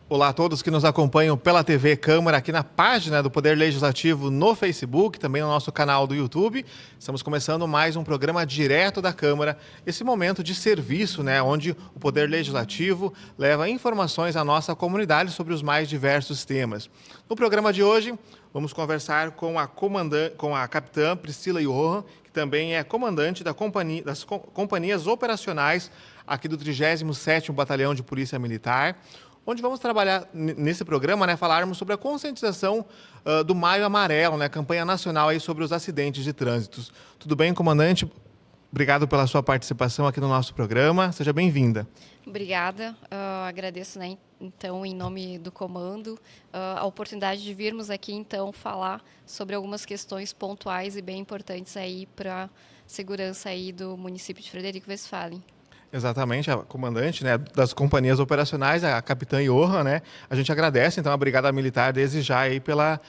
Olá a todos que nos acompanham pela TV Câmara, aqui na página do Poder Legislativo no Facebook, também no nosso canal do YouTube. Estamos começando mais um programa direto da Câmara, esse momento de serviço, onde o Poder Legislativo leva informações à nossa comunidade sobre os mais diversos temas. No programa de hoje, vamos conversar com a capitã Priscila Johan, que também é comandante das companhias operacionais aqui do 37º Batalhão de Polícia Militar, onde vamos trabalhar nesse programa, falarmos sobre a conscientização do Maio Amarelo, campanha nacional aí sobre os acidentes de trânsito. Tudo bem, comandante? Obrigado pela sua participação aqui no nosso programa. Seja bem-vinda. Obrigada. Agradeço, então, em nome do comando, a oportunidade de virmos aqui, então, falar sobre algumas questões pontuais e bem importantes aí para a segurança aí do município de Frederico Westphalen. Exatamente, a comandante das companhias operacionais, a capitã Johan, a gente agradece, então, a Brigada Militar desde já aí pela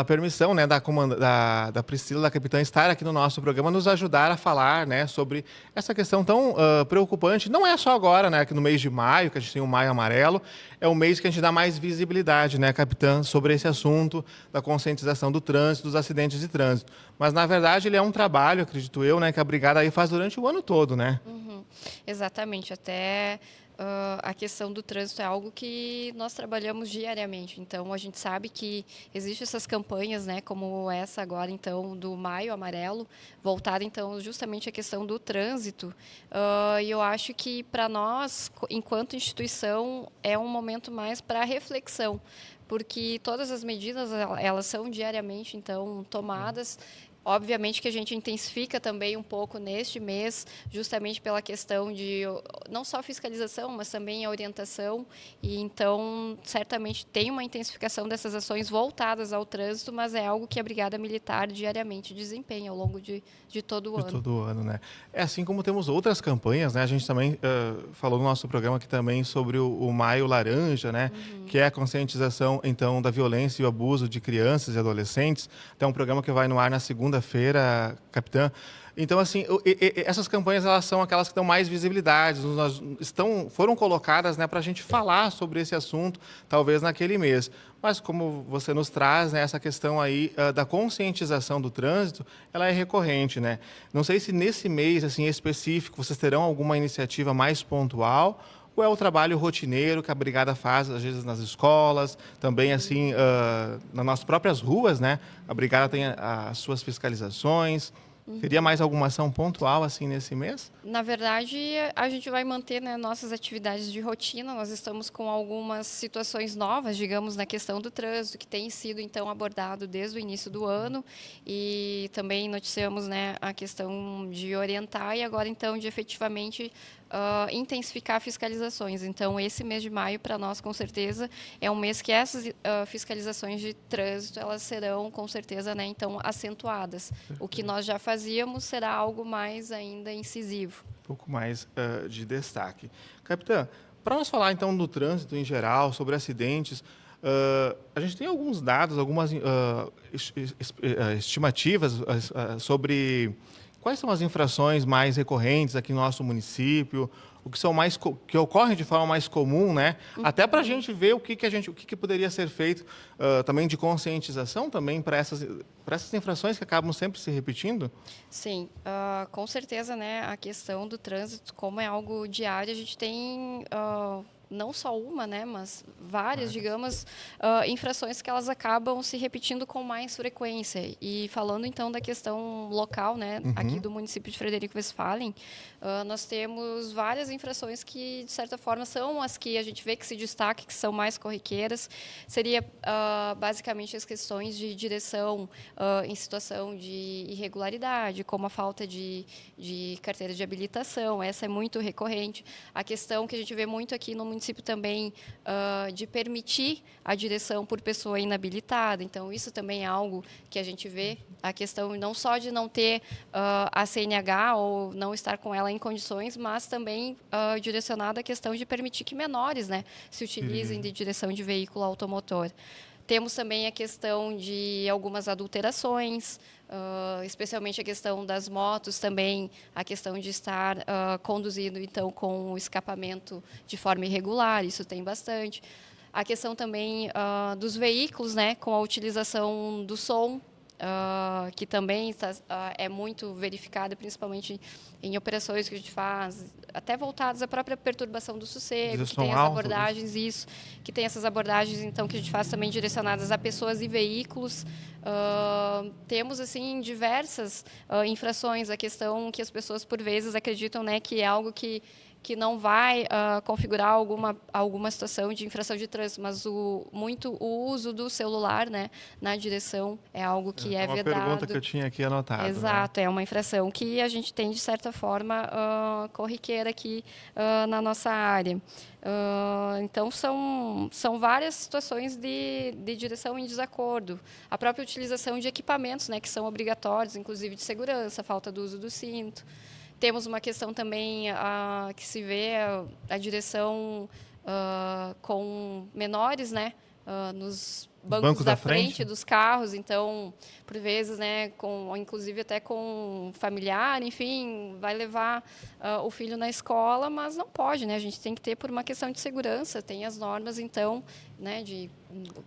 permissão da Priscila, da capitã, estar aqui no nosso programa, nos ajudar a falar sobre essa questão tão preocupante. Não é só agora, que no mês de maio, que a gente tem o Maio Amarelo, é o mês que a gente dá mais visibilidade, capitã, sobre esse assunto da conscientização do trânsito, dos acidentes de trânsito. Mas, na verdade, ele é um trabalho, acredito eu, que a Brigada aí faz durante o ano todo, Exatamente, até a questão do trânsito é algo que nós trabalhamos diariamente. Então, a gente sabe que existem essas campanhas, como essa agora, então, do Maio Amarelo, voltada, então, justamente à questão do trânsito. E eu acho que, para nós, enquanto instituição, é um momento mais para reflexão, porque todas as medidas, elas são diariamente, então, tomadas. Obviamente que a gente intensifica também um pouco neste mês, justamente pela questão de não só fiscalização, mas também a orientação. E então, certamente tem uma intensificação dessas ações voltadas ao trânsito, mas é algo que a Brigada Militar diariamente desempenha ao longo de todo o ano. De todo o ano, É assim como temos outras campanhas, A gente também falou no nosso programa aqui também sobre o Maio Laranja, Que é a conscientização, então, da violência e o abuso de crianças e adolescentes. Então, um programa que vai no ar na segunda-feira, capitã. Então, assim, essas campanhas, elas são aquelas que dão mais visibilidade, foram colocadas para a gente falar sobre esse assunto, talvez naquele mês. Mas, como você nos traz, essa questão aí da conscientização do trânsito, ela é recorrente, Não sei se nesse mês, assim, específico, vocês terão alguma iniciativa mais pontual, ou é o trabalho rotineiro que a Brigada faz, às vezes, nas escolas, também, assim, nas nossas próprias ruas, A Brigada tem as suas fiscalizações. Teria mais alguma ação pontual assim nesse mês? Na verdade, a gente vai manter nossas atividades de rotina. Nós estamos com algumas situações novas, digamos, na questão do trânsito, que tem sido, então, abordado desde o início do ano. E também noticiamos a questão de orientar e agora, então, de efetivamente intensificar fiscalizações. Então, esse mês de maio, para nós, com certeza, é um mês que essas fiscalizações de trânsito, elas serão, com certeza, então, acentuadas. O que nós já fazíamos será algo mais ainda incisivo. Um pouco mais de destaque. Capitã, para nós falar, então, do trânsito em geral, sobre acidentes, a gente tem alguns dados, algumas estimativas sobre quais são as infrações mais recorrentes aqui no nosso município, o que são que ocorrem de forma mais comum, Até para a gente ver o que poderia ser feito também de conscientização também para essas infrações que acabam sempre se repetindo. Sim, com certeza, a questão do trânsito, como é algo diário, a gente tem não só uma, mas várias, digamos, infrações que elas acabam se repetindo com mais frequência. E falando, então, da questão local, aqui do município de Frederico Westphalen, nós temos várias infrações que, de certa forma, são as que a gente vê que se destacam, que são mais corriqueiras. Seria, basicamente, as questões de direção em situação de irregularidade, como a falta de carteira de habilitação. Essa é muito recorrente. A questão que a gente vê muito aqui no município também de permitir a direção por pessoa inabilitada. Então, isso também é algo que a gente vê, a questão não só de não ter a CNH ou não estar com ela em condições, mas também direcionada à questão de permitir que menores se utilizem de direção de veículo automotor. Temos também a questão de algumas adulterações, especialmente a questão das motos também, a questão de estar conduzindo então com o escapamento de forma irregular, isso tem bastante. A questão também dos veículos, né, com a utilização do som, que também é muito verificada, principalmente em operações que a gente faz, até voltadas à própria perturbação do sossego, que tem as abordagens, isso, que tem essas abordagens, então, que a gente faz também direcionadas a pessoas e veículos. Temos, assim, diversas infrações, a questão que as pessoas, por vezes, acreditam, né, que é algo que não vai configurar alguma situação de infração de trânsito, mas muito o uso do celular, né, na direção é algo que é vedado. Uma pergunta que eu tinha aqui anotado. Exato, né? É uma infração que a gente tem, de certa forma, corriqueira aqui na nossa área. Então, são várias situações de direção em desacordo. A própria utilização de equipamentos, né, que são obrigatórios, inclusive de segurança, falta do uso do cinto. Temos uma questão também que se vê a direção com menores, né, nos bancos da frente dos carros, então, por vezes, né, inclusive até com familiar, enfim, vai levar o filho na escola, mas não pode, né? A gente tem que ter, por uma questão de segurança, tem as normas, então, né,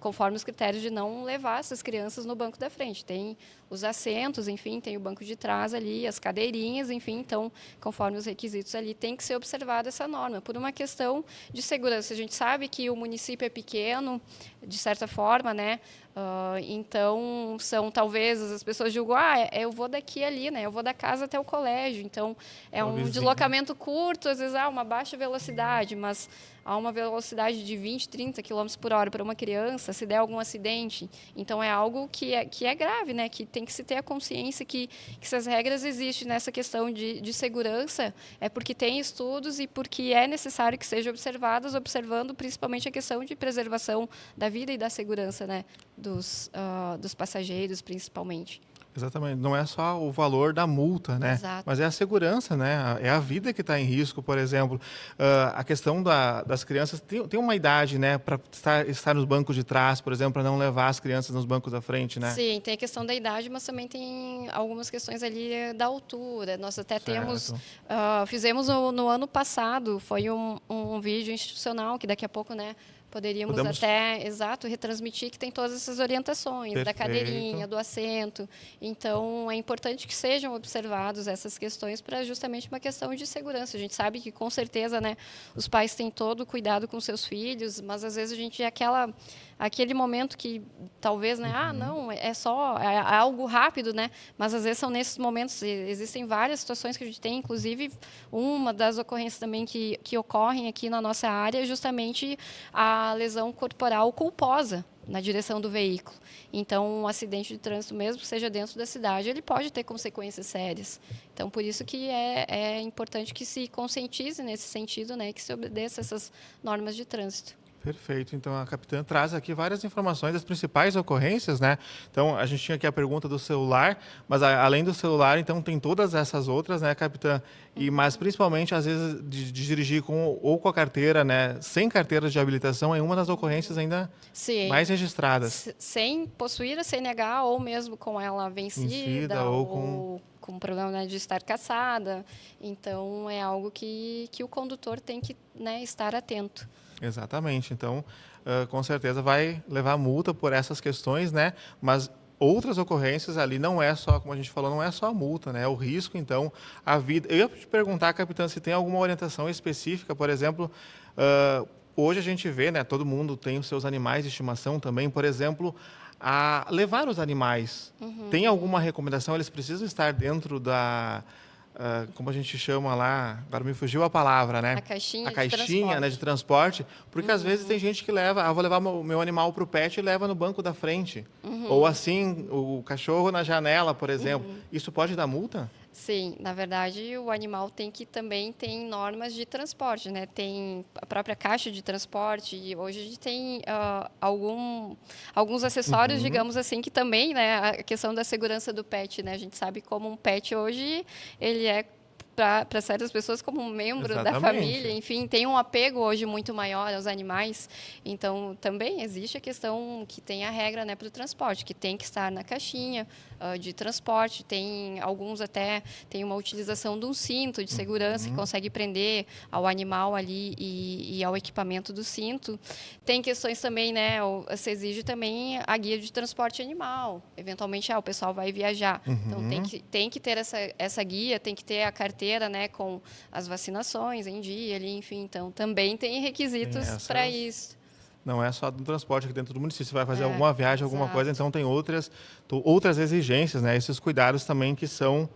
conforme os critérios de não levar essas crianças no banco da frente. Tem os assentos, enfim, tem o banco de trás ali, as cadeirinhas, enfim, então, conforme os requisitos ali, tem que ser observada essa norma, por uma questão de segurança. A gente sabe que o município é pequeno, de certa forma, né? Então, talvez as pessoas julgam, eu vou daqui ali, né? Eu vou da casa até o colégio. Então, é um deslocamento curto, às vezes, uma baixa velocidade, mas a uma velocidade de 20, 30 km por hora para uma criança, se der algum acidente. Então, é algo que é grave, né? Que tem que se ter a consciência que se as regras existem nessa questão de segurança, é porque tem estudos e porque é necessário que sejam observadas, observando principalmente a questão de preservação da vida e da segurança, né? Dos passageiros, principalmente. Exatamente. Não é só o valor da multa, né? Exato. Mas é a segurança, né? É a vida que está em risco, por exemplo. A questão das crianças tem uma idade, né? Para estar nos bancos de trás, por exemplo, para não levar as crianças nos bancos da frente, né? Sim, tem a questão da idade, mas também tem algumas questões ali da altura. Nós até fizemos no ano passado, foi um vídeo institucional, que daqui a pouco, né? Poderíamos retransmitir, que tem todas essas orientações. Perfeito. Da cadeirinha, do assento. Então, é importante que sejam observados essas questões para justamente uma questão de segurança. A gente sabe que, com certeza, né, os pais têm todo o cuidado com seus filhos, mas, às vezes, a gente aquele momento que talvez, né, não, é algo rápido, né, mas às vezes são nesses momentos, existem várias situações que a gente tem, inclusive uma das ocorrências também que ocorrem aqui na nossa área é justamente a lesão corporal culposa na direção do veículo. Então, um acidente de trânsito, mesmo que seja dentro da cidade, ele pode ter consequências sérias. Então, por isso que é importante que se conscientize nesse sentido, né, que se obedeça essas normas de trânsito. Perfeito. Então, a capitã traz aqui várias informações das principais ocorrências, né? Então, a gente tinha aqui a pergunta do celular, mas além do celular, então, tem todas essas outras, né, capitã? Mas, principalmente, às vezes, de dirigir com a carteira, né? Sem carteira de habilitação, é uma das ocorrências ainda mais registradas. Sem possuir a CNH ou mesmo com ela vencida ou com problema, né, de estar cassada. Então, é algo que o condutor tem que, né, estar atento. Exatamente. Então, com certeza vai levar multa por essas questões, né? Mas outras ocorrências ali não é só, como a gente falou, não é só a multa, né? É o risco, então, a vida. Eu ia te perguntar, capitã, se tem alguma orientação específica, por exemplo, hoje a gente vê, né? Todo mundo tem os seus animais de estimação também, por exemplo, a levar os animais. Tem alguma recomendação? Eles precisam estar dentro da... como a gente chama lá, agora me fugiu a palavra, né? A caixinha de transporte. Né, de transporte, porque às vezes tem gente que vou levar meu animal para o pet e leva no banco da frente. Ou assim, o cachorro na janela, por exemplo. Isso pode dar multa? Sim, na verdade, o animal também tem normas de transporte, né? Tem a própria caixa de transporte, e hoje a gente tem alguns acessórios, digamos assim, que também, né, a questão da segurança do pet, né? A gente sabe como um pet hoje, ele é para certas pessoas como um membro da Exatamente. família, enfim, tem um apego hoje muito maior aos animais. Então, também existe a questão que tem a regra, né, para o transporte, que tem que estar na caixinha de transporte. Tem alguns até tem uma utilização de um cinto de segurança que consegue prender ao animal ali e ao equipamento do cinto. Tem questões também, né, se exige também a guia de transporte animal. Eventualmente, o pessoal vai viajar. Então, tem que ter essa guia, tem que ter a carteira, né, com as vacinações em dia, ali, enfim. Então, também tem requisitos para isso. Não é só do transporte aqui dentro do município. Você vai fazer alguma viagem, alguma exato. coisa, então tem outras exigências, né? Esses cuidados também que são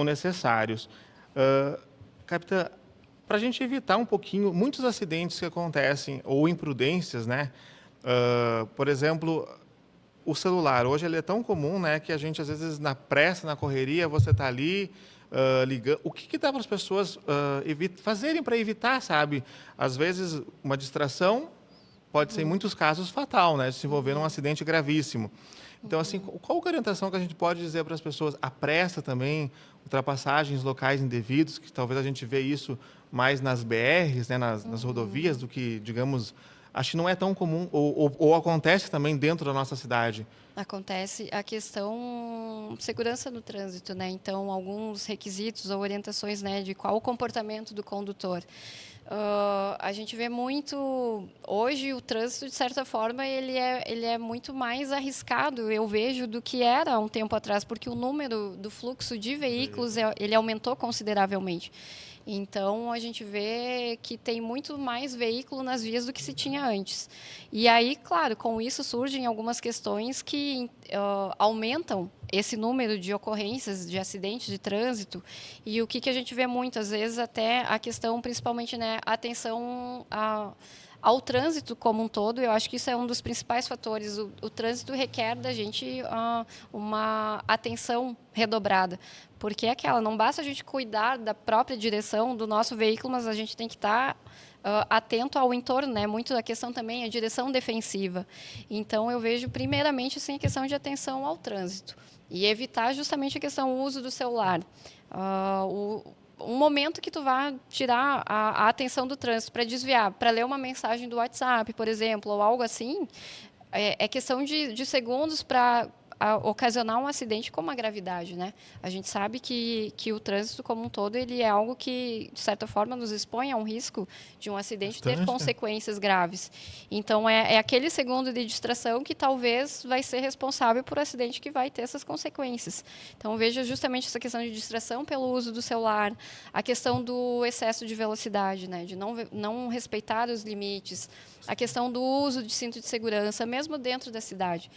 necessários. Capitã, para a gente evitar um pouquinho muitos acidentes que acontecem ou imprudências, né? Por exemplo, o celular hoje ele é tão comum, né, que a gente às vezes na pressa, na correria, você está ali ligando. O que dá para as pessoas fazerem para evitar, sabe? Às vezes uma distração pode ser em muitos casos fatal, né, de se envolver num acidente gravíssimo. Então, assim, qual a orientação que a gente pode dizer para as pessoas? A pressa também, ultrapassagens locais indevidos, que talvez a gente vê isso mais nas BRs, né, nas rodovias, do que, digamos, acho que não é tão comum, ou acontece também dentro da nossa cidade. Acontece a questão segurança no trânsito, né? Então, alguns requisitos ou orientações, né, de qual o comportamento do condutor. A gente vê muito hoje o trânsito, de certa forma, ele é muito mais arriscado, eu vejo, do que era há um tempo atrás, porque o número do fluxo de veículos ele aumentou consideravelmente. Então, a gente vê que tem muito mais veículo nas vias do que se tinha antes. E aí, claro, com isso surgem algumas questões que aumentam esse número de ocorrências de acidentes de trânsito. E o que a gente vê muitas vezes, até a questão, principalmente, né, a atenção ao trânsito como um todo. Eu acho que isso é um dos principais fatores. O trânsito requer da gente uma atenção redobrada, porque é aquela, não basta a gente cuidar da própria direção do nosso veículo, mas a gente tem que estar atento ao entorno, né? Muito da questão também é a direção defensiva. Então, eu vejo primeiramente assim, a questão de atenção ao trânsito e evitar justamente a questão do uso do celular. Um momento que tu vá tirar a atenção do trânsito para desviar, para ler uma mensagem do WhatsApp, por exemplo, ou algo assim, é questão de segundos para ocasionar um acidente com uma gravidade, né? A gente sabe que o trânsito como um todo ele é algo que, de certa forma, nos expõe a um risco de um acidente ter consequências graves. Então, é aquele segundo de distração que talvez vai ser responsável por um acidente que vai ter essas consequências. Então, veja justamente essa questão de distração pelo uso do celular, a questão do excesso de velocidade, né? De não respeitar os limites, a questão do uso de cinto de segurança, mesmo dentro da cidade.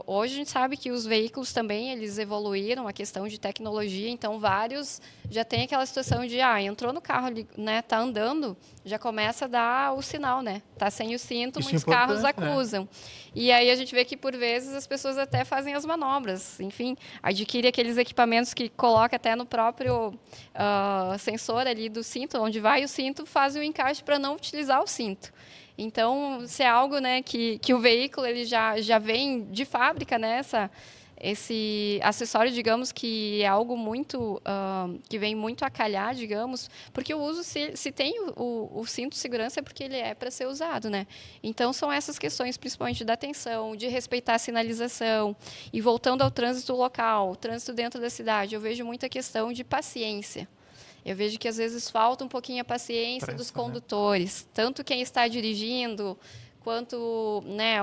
Hoje a gente sabe que os veículos também eles evoluíram a questão de tecnologia, então vários já tem aquela situação de entrou no carro, né, tá andando, já começa a dar o sinal, né? Tá sem o cinto, Isso muitos carros acusam. Né? E aí a gente vê que por vezes as pessoas até fazem as manobras, enfim, adquire aqueles equipamentos que coloca até no próprio sensor ali do cinto, onde vai o cinto, faz o encaixe para não utilizar o cinto. Então, se é algo, né, que o veículo ele já vem de fábrica, né, esse acessório, digamos, que é algo muito que vem muito a calhar, digamos, porque o uso, se tem o cinto de segurança é porque ele é para ser usado, né? Então, são essas questões, principalmente da atenção, de respeitar a sinalização. E voltando ao trânsito local, o trânsito dentro da cidade, eu vejo muita questão de paciência. Eu vejo que, às vezes, falta um pouquinho a paciência dos condutores, tanto quem está dirigindo, quanto, né,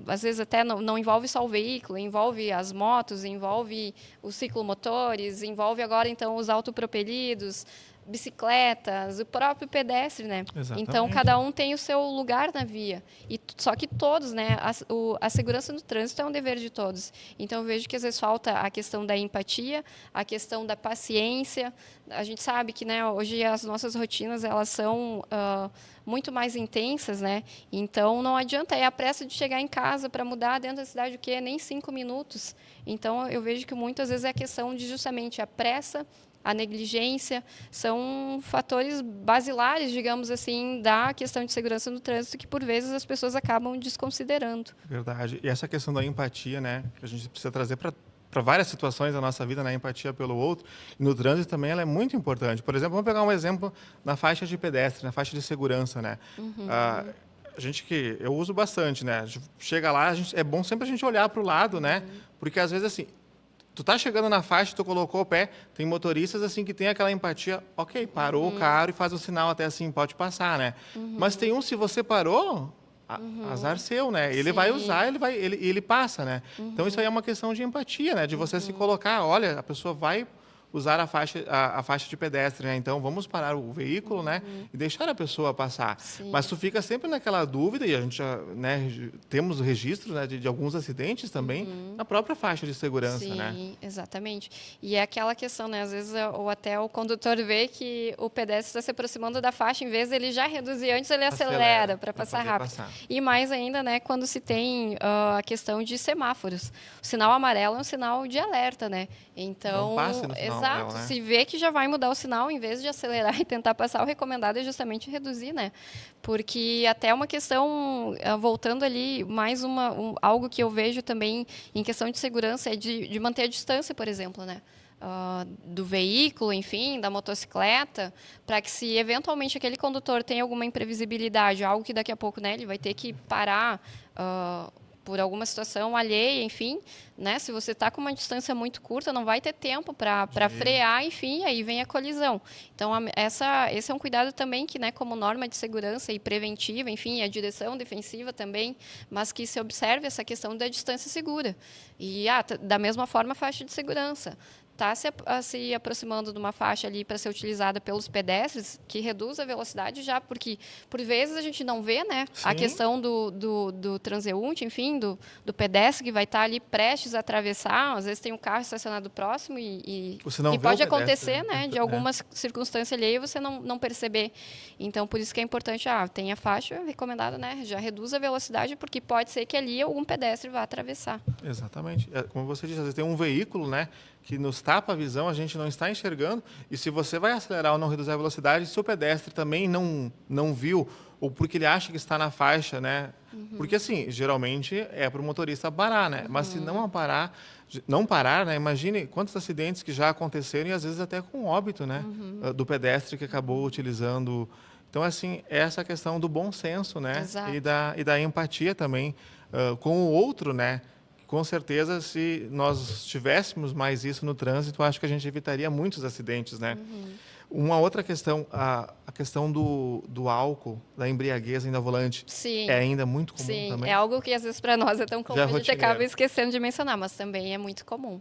às vezes até não envolve só o veículo, envolve as motos, envolve os ciclomotores, envolve agora, então, os autopropelidos, bicicletas, o próprio pedestre, né? Exatamente. Então, cada um tem o seu lugar na via. Só que todos, né? A segurança no trânsito é um dever de todos. Então, eu vejo que às vezes falta a questão da empatia, a questão da paciência. A gente sabe que, né, hoje as nossas rotinas elas são muito mais intensas, né? Então, não adianta, é a pressa de chegar em casa para mudar dentro da cidade, o quê? Nem 5 minutos. Então, eu vejo que muitas vezes é a questão de justamente a pressa, a negligência, são fatores basilares, digamos assim, da questão de segurança no trânsito que, por vezes, as pessoas acabam desconsiderando. Verdade. E essa questão da empatia, né, que a gente precisa trazer para para várias situações da nossa vida, né? A empatia pelo outro. E no trânsito também ela é muito importante. Por exemplo, vamos pegar um exemplo na faixa de pedestre, na faixa de segurança, né? Ah, a gente que eu uso bastante, né? A gente chega lá, é bom sempre a gente olhar para o lado, né? Porque às vezes assim, tu tá chegando na faixa, tu colocou o pé, tem motoristas assim que tem aquela empatia, ok, parou o carro e faz o sinal até assim, pode passar, né? Mas tem um, se você parou, azar seu, né? Ele vai usar, ele passa, né? Então isso aí é uma questão de empatia, né? De você se colocar, olha, a pessoa vai usar a faixa de pedestre, né? Então vamos parar o veículo, né? E deixar a pessoa passar. Sim. Mas tu fica sempre naquela dúvida, e a gente já, né, temos registro, né, de alguns acidentes também na própria faixa de segurança, né? Sim, exatamente. E é aquela questão, né? Às vezes, ou até o condutor vê que o pedestre está se aproximando da faixa, em vez dele já reduzir antes, ele acelera para passar rápido. E mais ainda, né? Quando se tem a questão de semáforos. O sinal amarelo é um sinal de alerta, né? Então, não passe no sinal amarelo, né? Se vê que já vai mudar o sinal, em vez de acelerar e tentar passar, o recomendado é justamente reduzir, né? Porque até uma questão, voltando ali, mais algo que eu vejo também em questão de segurança é de manter a distância, por exemplo, né? Do veículo, enfim, da motocicleta, para que se eventualmente aquele condutor tem alguma imprevisibilidade, algo que daqui a pouco, né, ele vai ter que parar por alguma situação alheia, enfim, né? Se você está com uma distância muito curta, não vai ter tempo para frear, enfim, aí vem a colisão. Então, esse é um cuidado também que, né, como norma de segurança e preventiva, enfim, a direção defensiva também, mas que se observe essa questão da distância segura. E, da mesma forma, a faixa de segurança. Está se aproximando de uma faixa ali para ser utilizada pelos pedestres, que reduz a velocidade já, porque por vezes a gente não vê, né, a questão do transeunte, enfim, do pedestre que vai estar ali prestes a atravessar. Às vezes tem um carro estacionado próximo e pode acontecer, né, de alguma circunstância alheia você não perceber. Então, por isso que é importante, tem a faixa recomendada, né, já reduz a velocidade, porque pode ser que ali algum pedestre vá atravessar. Exatamente. Como você disse, às vezes tem um veículo, né, que nos tapa a visão, a gente não está enxergando, e se você vai acelerar ou não reduzir a velocidade, se o pedestre também não viu, ou porque ele acha que está na faixa, né? Porque, assim, geralmente é para o motorista parar, né? Mas se não parar, né? Imagine quantos acidentes que já aconteceram, e às vezes até com óbito, né? Do pedestre que acabou utilizando. Então, assim, essa questão do bom senso, né? Exato. E da empatia também com o outro, né? Com certeza, se nós tivéssemos mais isso no trânsito, acho que a gente evitaria muitos acidentes, né? Uma outra questão, a questão do álcool, da embriaguez ainda ao volante, Sim. é ainda muito comum também? É algo que às vezes para nós é tão comum, Já a gente rotineiro. acaba esquecendo de mencionar, mas também é muito comum.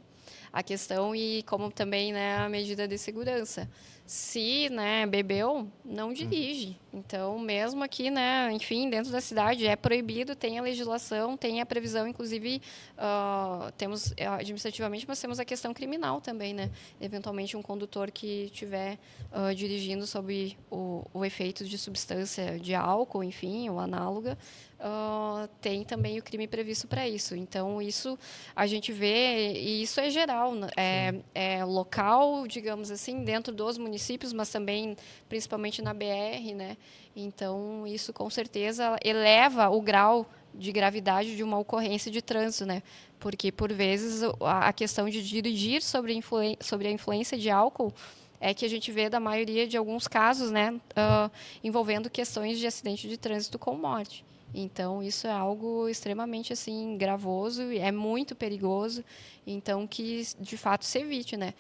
A questão e como também, né, a medida de segurança. Se, né, bebeu, não dirige. Então, mesmo aqui, né, enfim, dentro da cidade é proibido, tem a legislação, tem a previsão, inclusive temos administrativamente, mas temos a questão criminal também, né? Eventualmente um condutor que estiver dirigindo sob o efeito de substância de álcool, enfim, ou análoga, tem também o crime previsto para isso. Então, isso a gente vê, e isso é geral, é local, digamos assim, dentro dos municípios, mas também, principalmente na BR, né? Então, isso com certeza eleva o grau de gravidade de uma ocorrência de trânsito, né? Porque, por vezes, a questão de dirigir sobre a influência de álcool é que a gente vê da maioria de alguns casos, né? Envolvendo questões de acidente de trânsito com morte. Então, isso é algo extremamente, assim, gravoso, é muito perigoso, então que, de fato, se evite, né?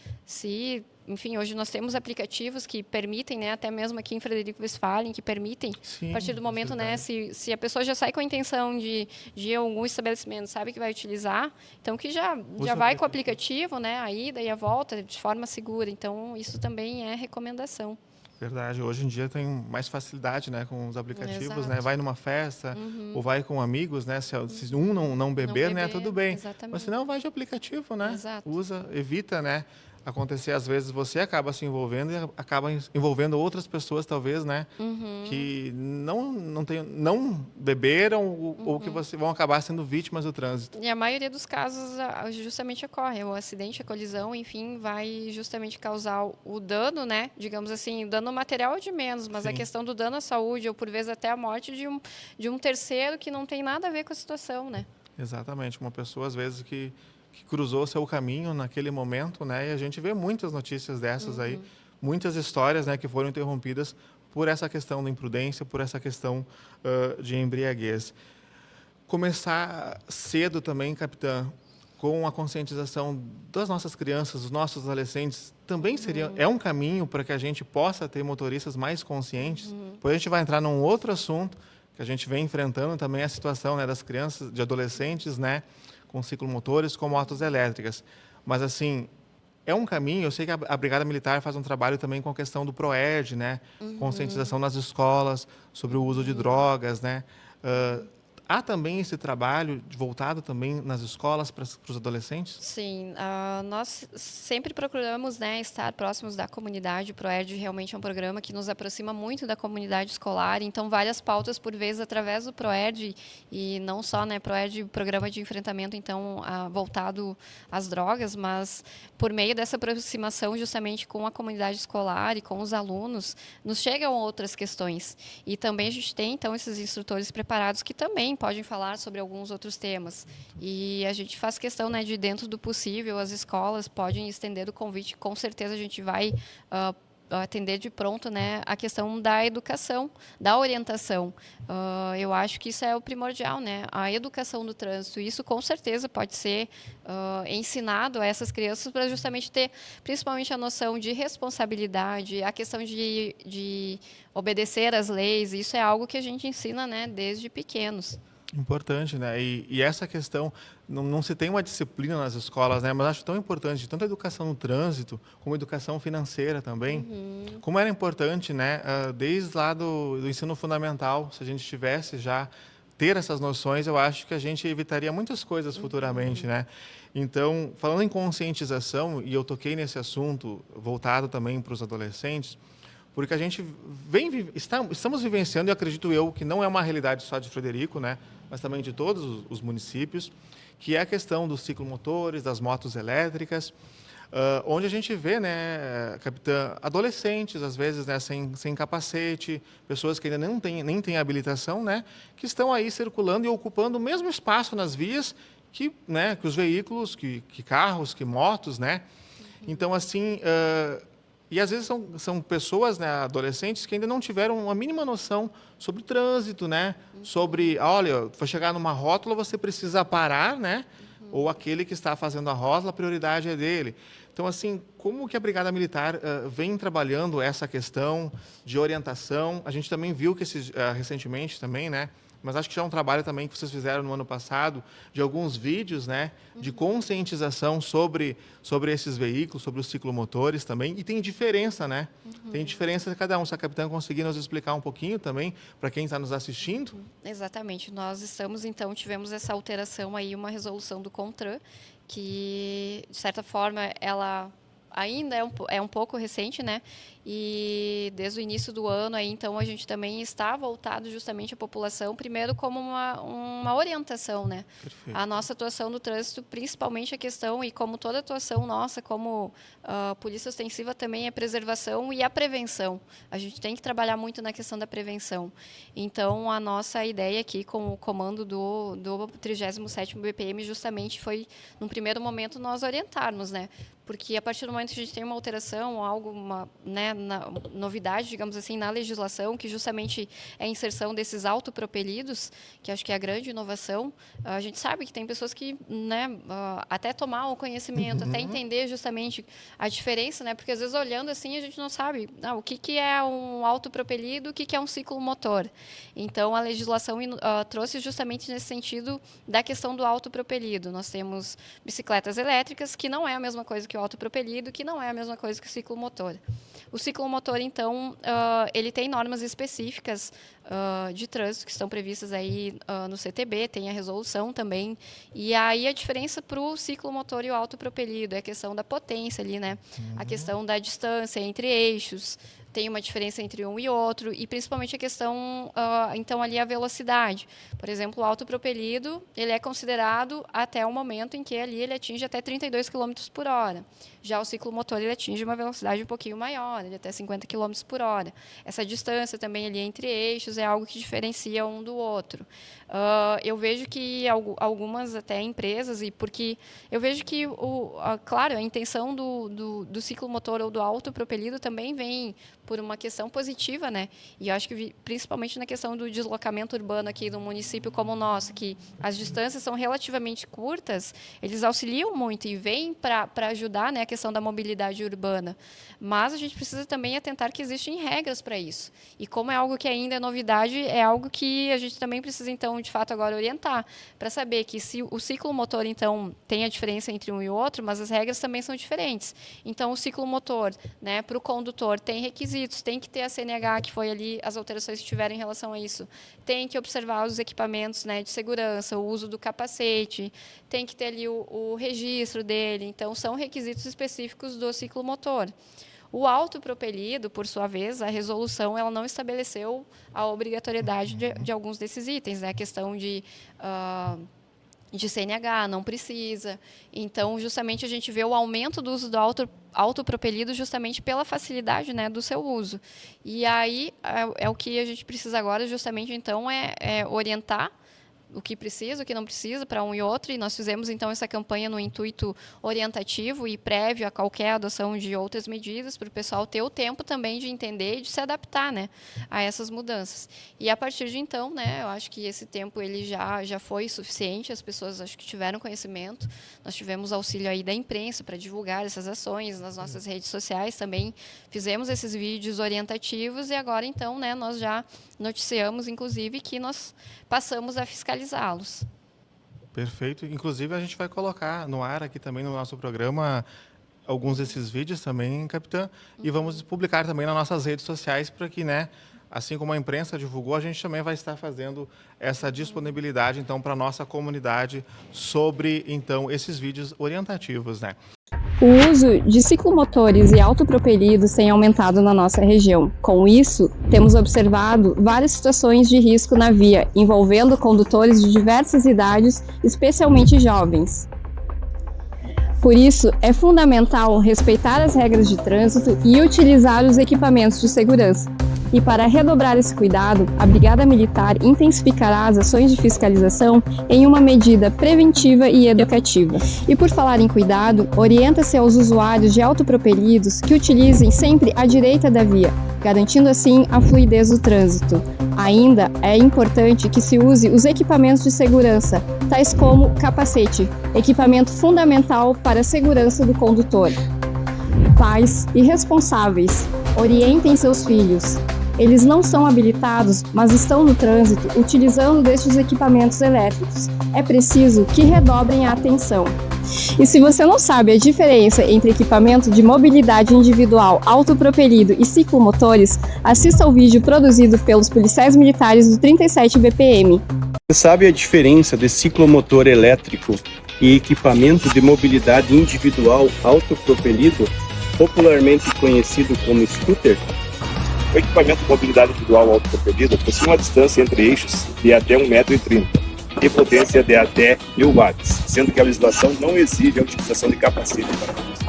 Enfim, hoje nós temos aplicativos que permitem, né, até mesmo aqui em Frederico Westphalen, que permitem, Sim, a partir do momento, né, se a pessoa já sai com a intenção de ir a algum estabelecimento, sabe que vai utilizar, então que já vai com o aplicativo, né, a ida e a volta de forma segura. Então, isso também é recomendação. Verdade. Hoje em dia tem mais facilidade, né, com os aplicativos, Exato. né? Vai numa festa ou vai com amigos, né? Se um não beber, né, tudo bem. Exatamente. Mas se não, vai de aplicativo, né? Exato. Usa, evita, né? Acontecer, às vezes, você acaba se envolvendo e acaba envolvendo outras pessoas, talvez, né? Que não beberam ou que vão acabar sendo vítimas do trânsito. E a maioria dos casos justamente ocorre. O acidente, a colisão, enfim, vai justamente causar o dano, né? Digamos assim, o dano material é de menos, mas a questão do dano à saúde ou, por vezes, até a morte de um terceiro que não tem nada a ver com a situação, né? Exatamente. Uma pessoa, às vezes, que que cruzou seu caminho naquele momento, né? E a gente vê muitas notícias dessas aí, muitas histórias, né, que foram interrompidas por essa questão da imprudência, por essa questão de embriaguez. Começar cedo também, capitã, com a conscientização das nossas crianças, dos nossos adolescentes, também é um caminho para que a gente possa ter motoristas mais conscientes. Depois a gente vai entrar num outro assunto que a gente vem enfrentando também, a situação, né, das crianças, de adolescentes, né, com ciclomotores, com motos elétricas. Mas assim, é um caminho. Eu sei que a Brigada Militar faz um trabalho também com a questão do PROERD, né, conscientização nas escolas sobre o uso de drogas, né. Há também esse trabalho voltado também nas escolas para os adolescentes? Sim, nós sempre procuramos, né, estar próximos da comunidade. O ProERD realmente é um programa que nos aproxima muito da comunidade escolar, então várias pautas por vezes através do ProERD, e não só, né, ProERD, programa de enfrentamento então voltado às drogas, mas por meio dessa aproximação justamente com a comunidade escolar e com os alunos, nos chegam outras questões. E também a gente tem então esses instrutores preparados que também podem falar sobre alguns outros temas. E a gente faz questão, né, de dentro do possível, as escolas podem estender o convite, com certeza a gente vai atender de pronto, né, a questão da educação, da orientação. Eu acho que isso é o primordial, né, a educação do trânsito. Isso com certeza pode ser ensinado a essas crianças para justamente ter, principalmente, a noção de responsabilidade, a questão de obedecer às leis. Isso é algo que a gente ensina, né, desde pequenos. Importante, né? E essa questão, não se tem uma disciplina nas escolas, né? Mas acho tão importante, tanto a educação no trânsito, como a educação financeira também. Como era importante, né? Desde lá do ensino fundamental, se a gente tivesse já ter essas noções, eu acho que a gente evitaria muitas coisas futuramente, né? Então, falando em conscientização, e eu toquei nesse assunto voltado também para os adolescentes, porque a gente estamos vivenciando, e acredito eu que não é uma realidade só de Frederico, né, mas também de todos os municípios, que é a questão dos ciclomotores, das motos elétricas, onde a gente vê, né, capitã, adolescentes, às vezes, né, sem capacete, pessoas que ainda nem têm habilitação, né, que estão aí circulando e ocupando o mesmo espaço nas vias né, que os veículos, que carros, que motos, né. Então, assim, e às vezes são pessoas, né, adolescentes, que ainda não tiveram a mínima noção sobre o trânsito, né? Sobre, olha, vai chegar numa rótula, você precisa parar, né? Ou aquele que está fazendo a rótula, a prioridade é dele. Então, assim, como que a Brigada Militar vem trabalhando essa questão de orientação? A gente também viu que recentemente também, né? Mas acho que já é um trabalho também que vocês fizeram no ano passado, de alguns vídeos, né, de conscientização sobre esses veículos, sobre os ciclomotores também. E tem diferença, né? Tem diferença de cada um. Se a capitã conseguir nos explicar um pouquinho também, para quem está nos assistindo. Exatamente. Nós tivemos essa alteração aí, uma resolução do CONTRAN, que, de certa forma, ela ainda é um pouco recente, né? E desde o início do ano, aí, então, a gente também está voltado justamente à população, primeiro como uma orientação, né? Perfeito. A nossa atuação no trânsito, principalmente a questão, e como toda atuação nossa, como polícia ostensiva, também é preservação e a prevenção. A gente tem que trabalhar muito na questão da prevenção. Então, a nossa ideia aqui com o comando do 37º BPM justamente foi, num primeiro momento, nós orientarmos, né? Porque a partir do momento que a gente tem uma alteração, né, novidade, digamos assim, na legislação, que justamente é a inserção desses autopropelidos, que acho que é a grande inovação, a gente sabe que tem pessoas que, né, até tomar o conhecimento, até entender justamente a diferença, né? Porque às vezes olhando assim a gente não sabe o que é um autopropelido, o que é um ciclomotor. Então a legislação trouxe justamente nesse sentido da questão do autopropelido. Nós temos bicicletas elétricas, que não é a mesma coisa que o autopropelido, que não é a mesma coisa que o ciclomotor. O ciclomotor, então, ele tem normas específicas de trânsito que estão previstas aí no CTB, tem a resolução também. E aí a diferença para o ciclomotor e o autopropelido é a questão da potência ali, né? A questão da distância entre eixos, tem uma diferença entre um e outro, e principalmente a questão, então, ali a velocidade. Por exemplo, o autopropelido, ele é considerado até o momento em que ali ele atinge até 32 km por hora. Já o ciclomotor, ele atinge uma velocidade um pouquinho maior, ele até 50 km por hora. Essa distância também ali entre eixos é algo que diferencia um do outro. Eu vejo que algumas até empresas, e porque eu vejo que, claro, a intenção do ciclomotor ou do autopropelido também vem por uma questão positiva, né? E eu acho que principalmente na questão do deslocamento urbano aqui do município como o nosso, que as distâncias são relativamente curtas, eles auxiliam muito e vêm para ajudar, né, a questão da mobilidade urbana. Mas a gente precisa também atentar que existem regras para isso. E como é algo que ainda é novidade, é algo que a gente também precisa, então, de fato, agora orientar, para saber que se o ciclomotor, então, tem a diferença entre um e outro, mas as regras também são diferentes. Então, o ciclomotor, né, para o condutor, tem requisitos, tem que ter a CNH, que foi ali as alterações que tiveram em relação a isso, tem que observar os equipamentos, né, de segurança, o uso do capacete, tem que ter ali o registro dele. Então, são requisitos específicos do ciclomotor. O autopropelido, por sua vez, a resolução ela não estabeleceu a obrigatoriedade de alguns desses itens, né? A questão de CNH, não precisa. Então, justamente, a gente vê o aumento do uso do autopropelido justamente pela facilidade, né, do seu uso. E aí, é o que a gente precisa agora, justamente, então, é orientar o que precisa, o que não precisa para um e outro, e nós fizemos então essa campanha no intuito orientativo e prévio a qualquer adoção de outras medidas, para o pessoal ter o tempo também de entender e de se adaptar, né, a essas mudanças. E a partir de então, né, eu acho que esse tempo ele já foi suficiente, as pessoas acho que tiveram conhecimento, nós tivemos auxílio aí da imprensa para divulgar essas ações nas nossas redes sociais, também fizemos esses vídeos orientativos e agora então, né, nós já noticiamos, inclusive, que nós passamos a fiscalizá-los. Perfeito. Inclusive, a gente vai colocar no ar aqui também no nosso programa alguns desses vídeos também, capitã, e vamos publicar também nas nossas redes sociais para que, né, assim como a imprensa divulgou, a gente também vai estar fazendo essa disponibilidade, então, para a nossa comunidade sobre, então, esses vídeos orientativos, né? O uso de ciclomotores e autopropelidos tem aumentado na nossa região. Com isso, temos observado várias situações de risco na via, envolvendo condutores de diversas idades, especialmente jovens. Por isso, é fundamental respeitar as regras de trânsito e utilizar os equipamentos de segurança. E para redobrar esse cuidado, a Brigada Militar intensificará as ações de fiscalização em uma medida preventiva e educativa. E por falar em cuidado, orienta-se aos usuários de autopropelidos que utilizem sempre a direita da via, garantindo assim a fluidez do trânsito. Ainda é importante que se use os equipamentos de segurança, tais como capacete, equipamento fundamental para a segurança do condutor. Pais e responsáveis, orientem seus filhos. Eles não são habilitados, mas estão no trânsito utilizando destes equipamentos elétricos. É preciso que redobrem a atenção. E se você não sabe a diferença entre equipamento de mobilidade individual, autopropelido e ciclomotores, assista ao vídeo produzido pelos policiais militares do 37 BPM. Você sabe a diferença de ciclomotor elétrico e equipamento de mobilidade individual autopropelido, popularmente conhecido como scooter? O equipamento de mobilidade individual autopropelido possui uma distância entre eixos de até 1,30 m e potência de até 1000 watts, sendo que a legislação não exige a utilização de capacete para conduzir.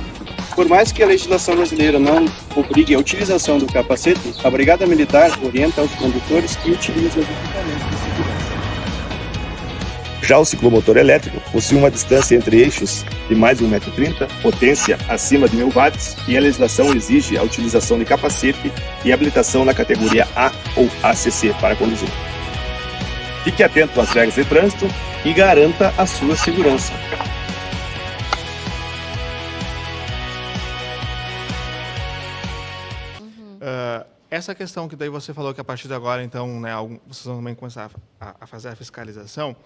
Por mais que a legislação brasileira não obrigue a utilização do capacete, a Brigada Militar orienta aos condutores que utilizam os equipamentos de segurança. Já o ciclomotor elétrico possui uma distância entre eixos de mais de 1,30 m, potência acima de 1000 watts e a legislação exige a utilização de capacete e habilitação na categoria A ou ACC para conduzir. Fique atento às regras de trânsito E garanta a sua segurança. Essa questão que daí você falou que a partir de agora, então, né, vocês vão também começar a fazer a fiscalização.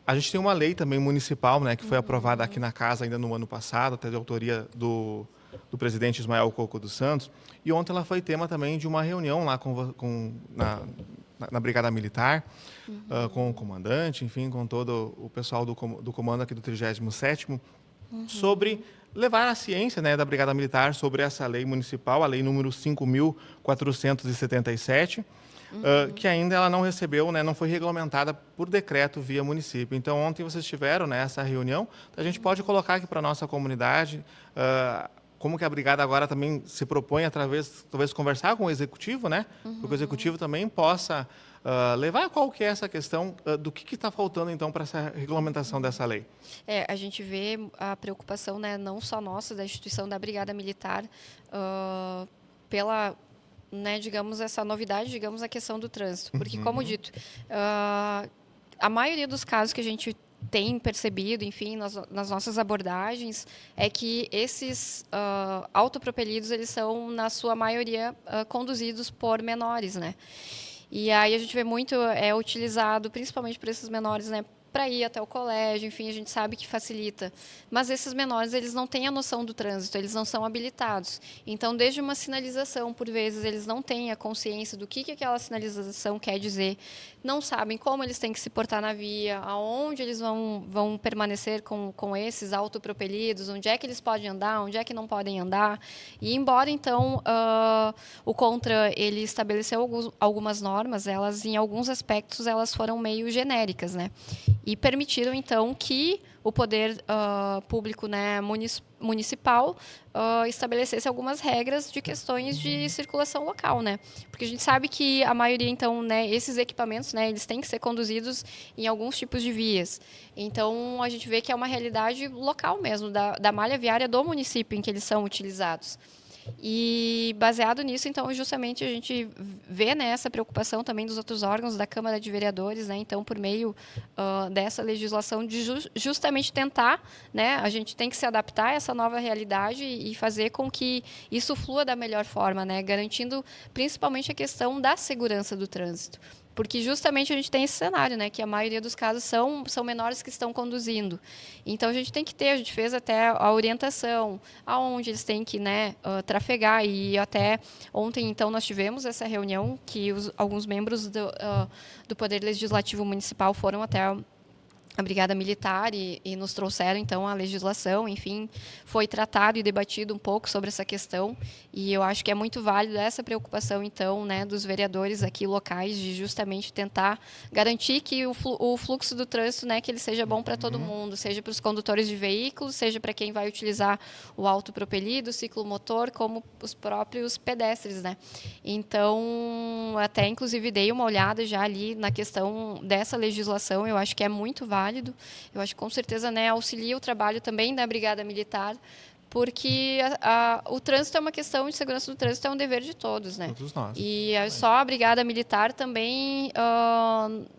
A gente tem uma lei também municipal, né, que foi aprovada aqui na casa ainda no ano passado, até de autoria do presidente Ismael Coco dos Santos. E ontem ela foi tema também de uma reunião lá na Brigada Militar, com o comandante, enfim, com todo o pessoal do comando aqui do 37º, sobre levar a ciência, né, da Brigada Militar sobre essa lei municipal, a lei número 5.477, que ainda ela não recebeu, né, não foi regulamentada por decreto via município. Então, ontem vocês tiveram, né, essa reunião, a gente pode colocar aqui para a nossa comunidade como que a Brigada agora também se propõe, talvez conversar com o Executivo, né, para que o Executivo também possa levar qual que é essa questão do que está faltando, então, para essa regulamentação dessa lei. A gente vê a preocupação, né, não só nossa, da instituição da Brigada Militar, pela, né, digamos, essa novidade, digamos, a questão do trânsito. Porque, como dito, a maioria dos casos que a gente tem percebido, enfim, nas nossas abordagens, é que esses autopropelidos, eles são, na sua maioria, conduzidos por menores, né? E aí a gente vê muito utilizado, principalmente por esses menores, né, para ir até o colégio, enfim, a gente sabe que facilita. Mas esses menores, eles não têm a noção do trânsito, eles não são habilitados. Então, desde uma sinalização, por vezes, eles não têm a consciência do que aquela sinalização quer dizer, não sabem como eles têm que se portar na via, aonde eles vão permanecer com esses autopropelidos, onde é que eles podem andar, onde é que não podem andar. E, embora, então, o CONTRA ele estabeleceu algumas normas, elas, em alguns aspectos, elas foram meio genéricas, né? E permitiram, então, que o poder público, né, municipal estabelecesse algumas regras de questões de circulação local, né? Porque a gente sabe que a maioria, então, né, esses equipamentos, né, eles têm que ser conduzidos em alguns tipos de vias. Então, a gente vê que é uma realidade local mesmo, da malha viária do município em que eles são utilizados. E, baseado nisso, então, justamente a gente vê, né, essa preocupação também dos outros órgãos da Câmara de Vereadores, né, então, por meio dessa legislação, de justamente tentar, né, a gente tem que se adaptar a essa nova realidade e fazer com que isso flua da melhor forma, né, garantindo principalmente a questão da segurança do trânsito. Porque justamente a gente tem esse cenário, né, que a maioria dos casos são menores que estão conduzindo. Então, a gente fez até a orientação, aonde eles têm que, né, trafegar. E até ontem, então, nós tivemos essa reunião que alguns membros do Poder Legislativo Municipal foram até a Brigada Militar e nos trouxeram, então, a legislação, enfim, foi tratado e debatido um pouco sobre essa questão, e eu acho que é muito válido essa preocupação, então, né, dos vereadores aqui locais, de justamente tentar garantir que o fluxo do trânsito, né, que ele seja bom para todo mundo, seja para os condutores de veículos, seja para quem vai utilizar o autopropelido, o ciclomotor, como os próprios pedestres, né. Então, até, inclusive, dei uma olhada já ali na questão dessa legislação, eu acho que é muito válido. Eu acho que, com certeza, né, auxilia o trabalho também da Brigada Militar, porque o trânsito é uma questão de segurança do trânsito, é um dever de todos, né? Todos nós. E só a Brigada Militar também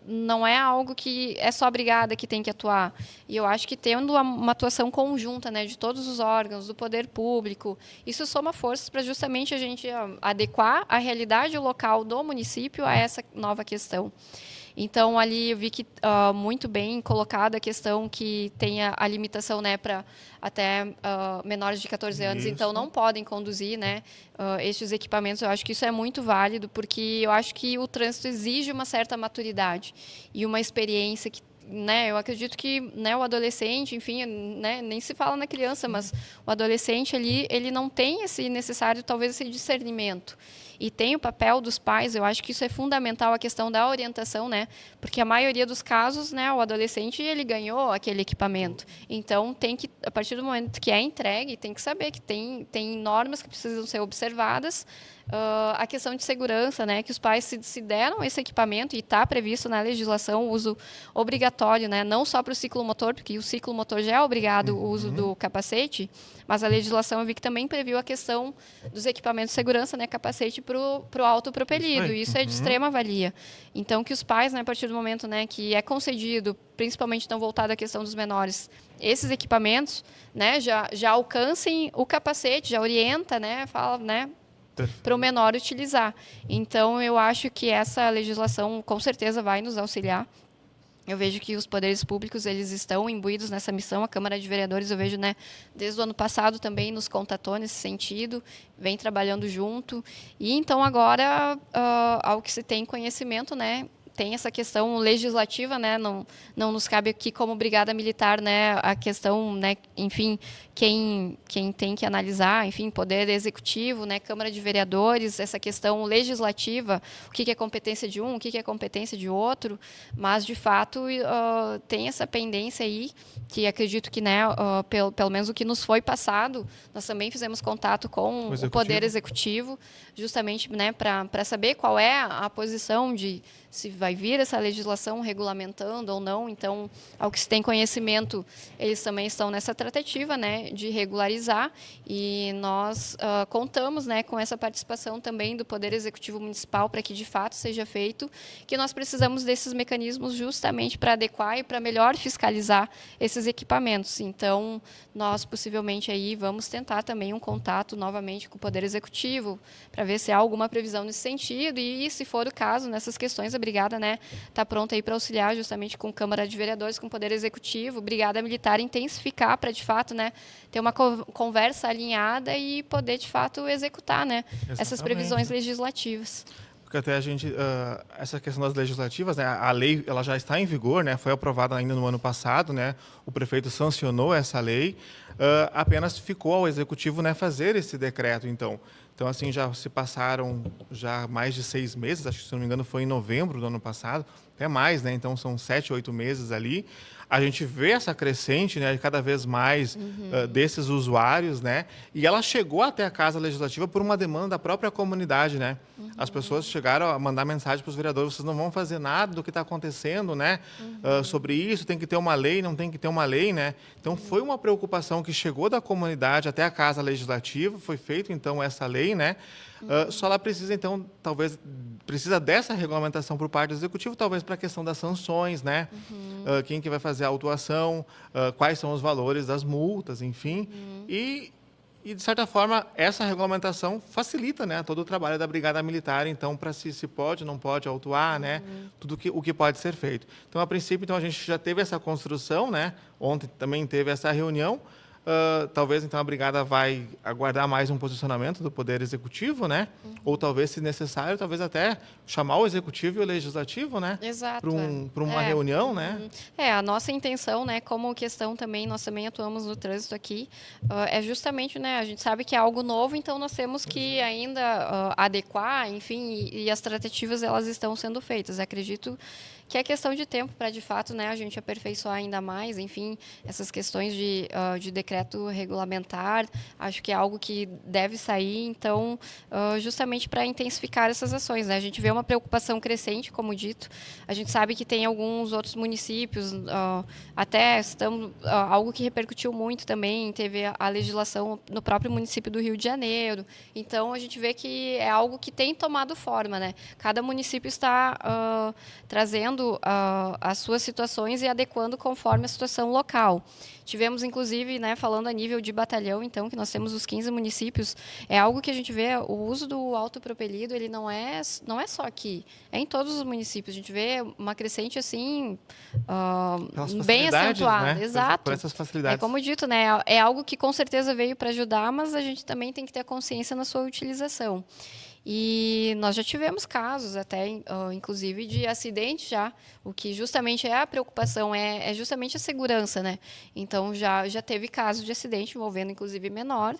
não é algo que é só a Brigada que tem que atuar. E eu acho que tendo uma atuação conjunta, né, de todos os órgãos, do poder público, isso soma forças para justamente a gente adequar a realidade local do município a essa nova questão. Então, ali eu vi que muito bem colocada a questão que tem a limitação, né, para até menores de 14 anos, Isso. então não podem conduzir, né, estes equipamentos. Eu acho que isso é muito válido, porque eu acho que o trânsito exige uma certa maturidade e uma experiência que, né, eu acredito que, né, o adolescente, enfim, né, nem se fala na criança, mas o adolescente ali, ele não tem esse necessário, talvez, esse discernimento. E tem o papel dos pais, eu acho que isso é fundamental, a questão da orientação, né? Porque a maioria dos casos, né, o adolescente, ele ganhou aquele equipamento. Então, tem que, a partir do momento que é entregue, tem que saber que tem normas que precisam ser observadas. A questão de segurança, né, que os pais se deram esse equipamento, e está previsto na legislação o uso obrigatório, né, não só para o ciclomotor, porque o ciclomotor já é obrigado o uso do capacete, mas a legislação eu vi que também previu a questão dos equipamentos de segurança, né, capacete para o autopropelido. Isso é de extrema valia. Então, que os pais, né, a partir do momento, né, que é concedido, principalmente então voltado à questão dos menores, esses equipamentos, né, já alcancem o capacete, já orienta, né, fala, né, para o menor utilizar. Então, eu acho que essa legislação, com certeza, vai nos auxiliar. Eu vejo que os poderes públicos, eles estão imbuídos nessa missão. A Câmara de Vereadores, eu vejo, né, desde o ano passado também nos contatou nesse sentido, vem trabalhando junto. E, então, agora, ao que se tem conhecimento, né, tem essa questão legislativa, né? Não nos cabe aqui como brigada militar, né? A questão, né? Enfim, quem tem que analisar, enfim, poder executivo, né? Câmara de Vereadores, essa questão legislativa, o que é competência de um, o que é competência de outro, mas de fato tem essa pendência aí, que acredito que, né? Pelo menos o que nos foi passado, nós também fizemos contato com o Poder Executivo, justamente, né? Para saber qual é a posição de se vai vir essa legislação regulamentando ou não. Então, ao que se tem conhecimento, eles também estão nessa tratativa, né, de regularizar, e nós contamos, né, com essa participação também do Poder Executivo Municipal para que de fato seja feito, que nós precisamos desses mecanismos justamente para adequar e para melhor fiscalizar esses equipamentos. Então, nós possivelmente aí vamos tentar também um contato novamente com o Poder Executivo para ver se há alguma previsão nesse sentido, e se for o caso, nessas questões, a Brigada, né, está pronta aí para auxiliar justamente com Câmara de Vereadores, com o Poder Executivo, Brigada Militar, intensificar para, de fato, né, ter uma conversa alinhada e poder, de fato, executar, né, essas previsões legislativas. Porque até a gente, essa questão das legislativas, né, a lei ela já está em vigor, né, foi aprovada ainda no ano passado, né, o prefeito sancionou essa lei, apenas ficou ao executivo, né, fazer esse decreto, então. Então, assim, já se passaram já mais de 6 meses, acho que, se não me engano, foi em novembro do ano passado, até mais, né? Então, são 7, 8 meses ali. A gente vê essa crescente, né, de cada vez mais desses usuários, né? E ela chegou até a Casa Legislativa por uma demanda da própria comunidade, né? As pessoas chegaram a mandar mensagem para os vereadores: vocês não vão fazer nada do que está acontecendo, né? Sobre isso, tem que ter uma lei, não tem que ter uma lei, né? Então, foi uma preocupação que chegou da comunidade até a Casa Legislativa, foi feita, então, essa lei, né? Só ela precisa, então, talvez, precisa dessa regulamentação por parte do Executivo, talvez para a questão das sanções, né? Quem que vai fazer a autuação, quais são os valores das multas, enfim. E, de certa forma, essa regulamentação facilita, né, todo o trabalho da Brigada Militar, então, para se pode, não pode autuar, né, tudo o que pode ser feito. Então, a princípio, então, a gente já teve essa construção, né? Ontem também teve essa reunião. Talvez, então, a Brigada vai aguardar mais um posicionamento do Poder Executivo, né? Ou talvez, se necessário, talvez até chamar o Executivo e o Legislativo, né? Exato. Para uma reunião, né? A nossa intenção, né, como questão também, nós também atuamos no trânsito aqui, é justamente, né, a gente sabe que é algo novo, então nós temos que ainda adequar, enfim, e as tratativas, elas estão sendo feitas. Acredito que é questão de tempo para, de fato, né, a gente aperfeiçoar ainda mais, enfim, essas questões de decreto regulamentar, acho que é algo que deve sair, então, justamente para intensificar essas ações, né? A gente vê uma preocupação crescente, como dito, a gente sabe que tem alguns outros municípios, até estamos, algo que repercutiu muito também, teve a legislação no próprio município do Rio de Janeiro, então a gente vê que é algo que tem tomado forma, né? Cada município está trazendo as suas situações e adequando conforme a situação local. Tivemos, inclusive, né, falando a nível de batalhão, então, que nós temos os 15 municípios, é algo que a gente vê, o uso do autopropelido, ele não é só aqui, é em todos os municípios. A gente vê uma crescente, assim, bem acentuada. Né? Exato. Por essas facilidades. É como dito, né, é algo que com certeza veio para ajudar, mas a gente também tem que ter consciência na sua utilização. E nós já tivemos casos até, inclusive, de acidente já, o que justamente é a preocupação, é justamente a segurança, né? Então, já teve casos de acidente envolvendo, inclusive, menor,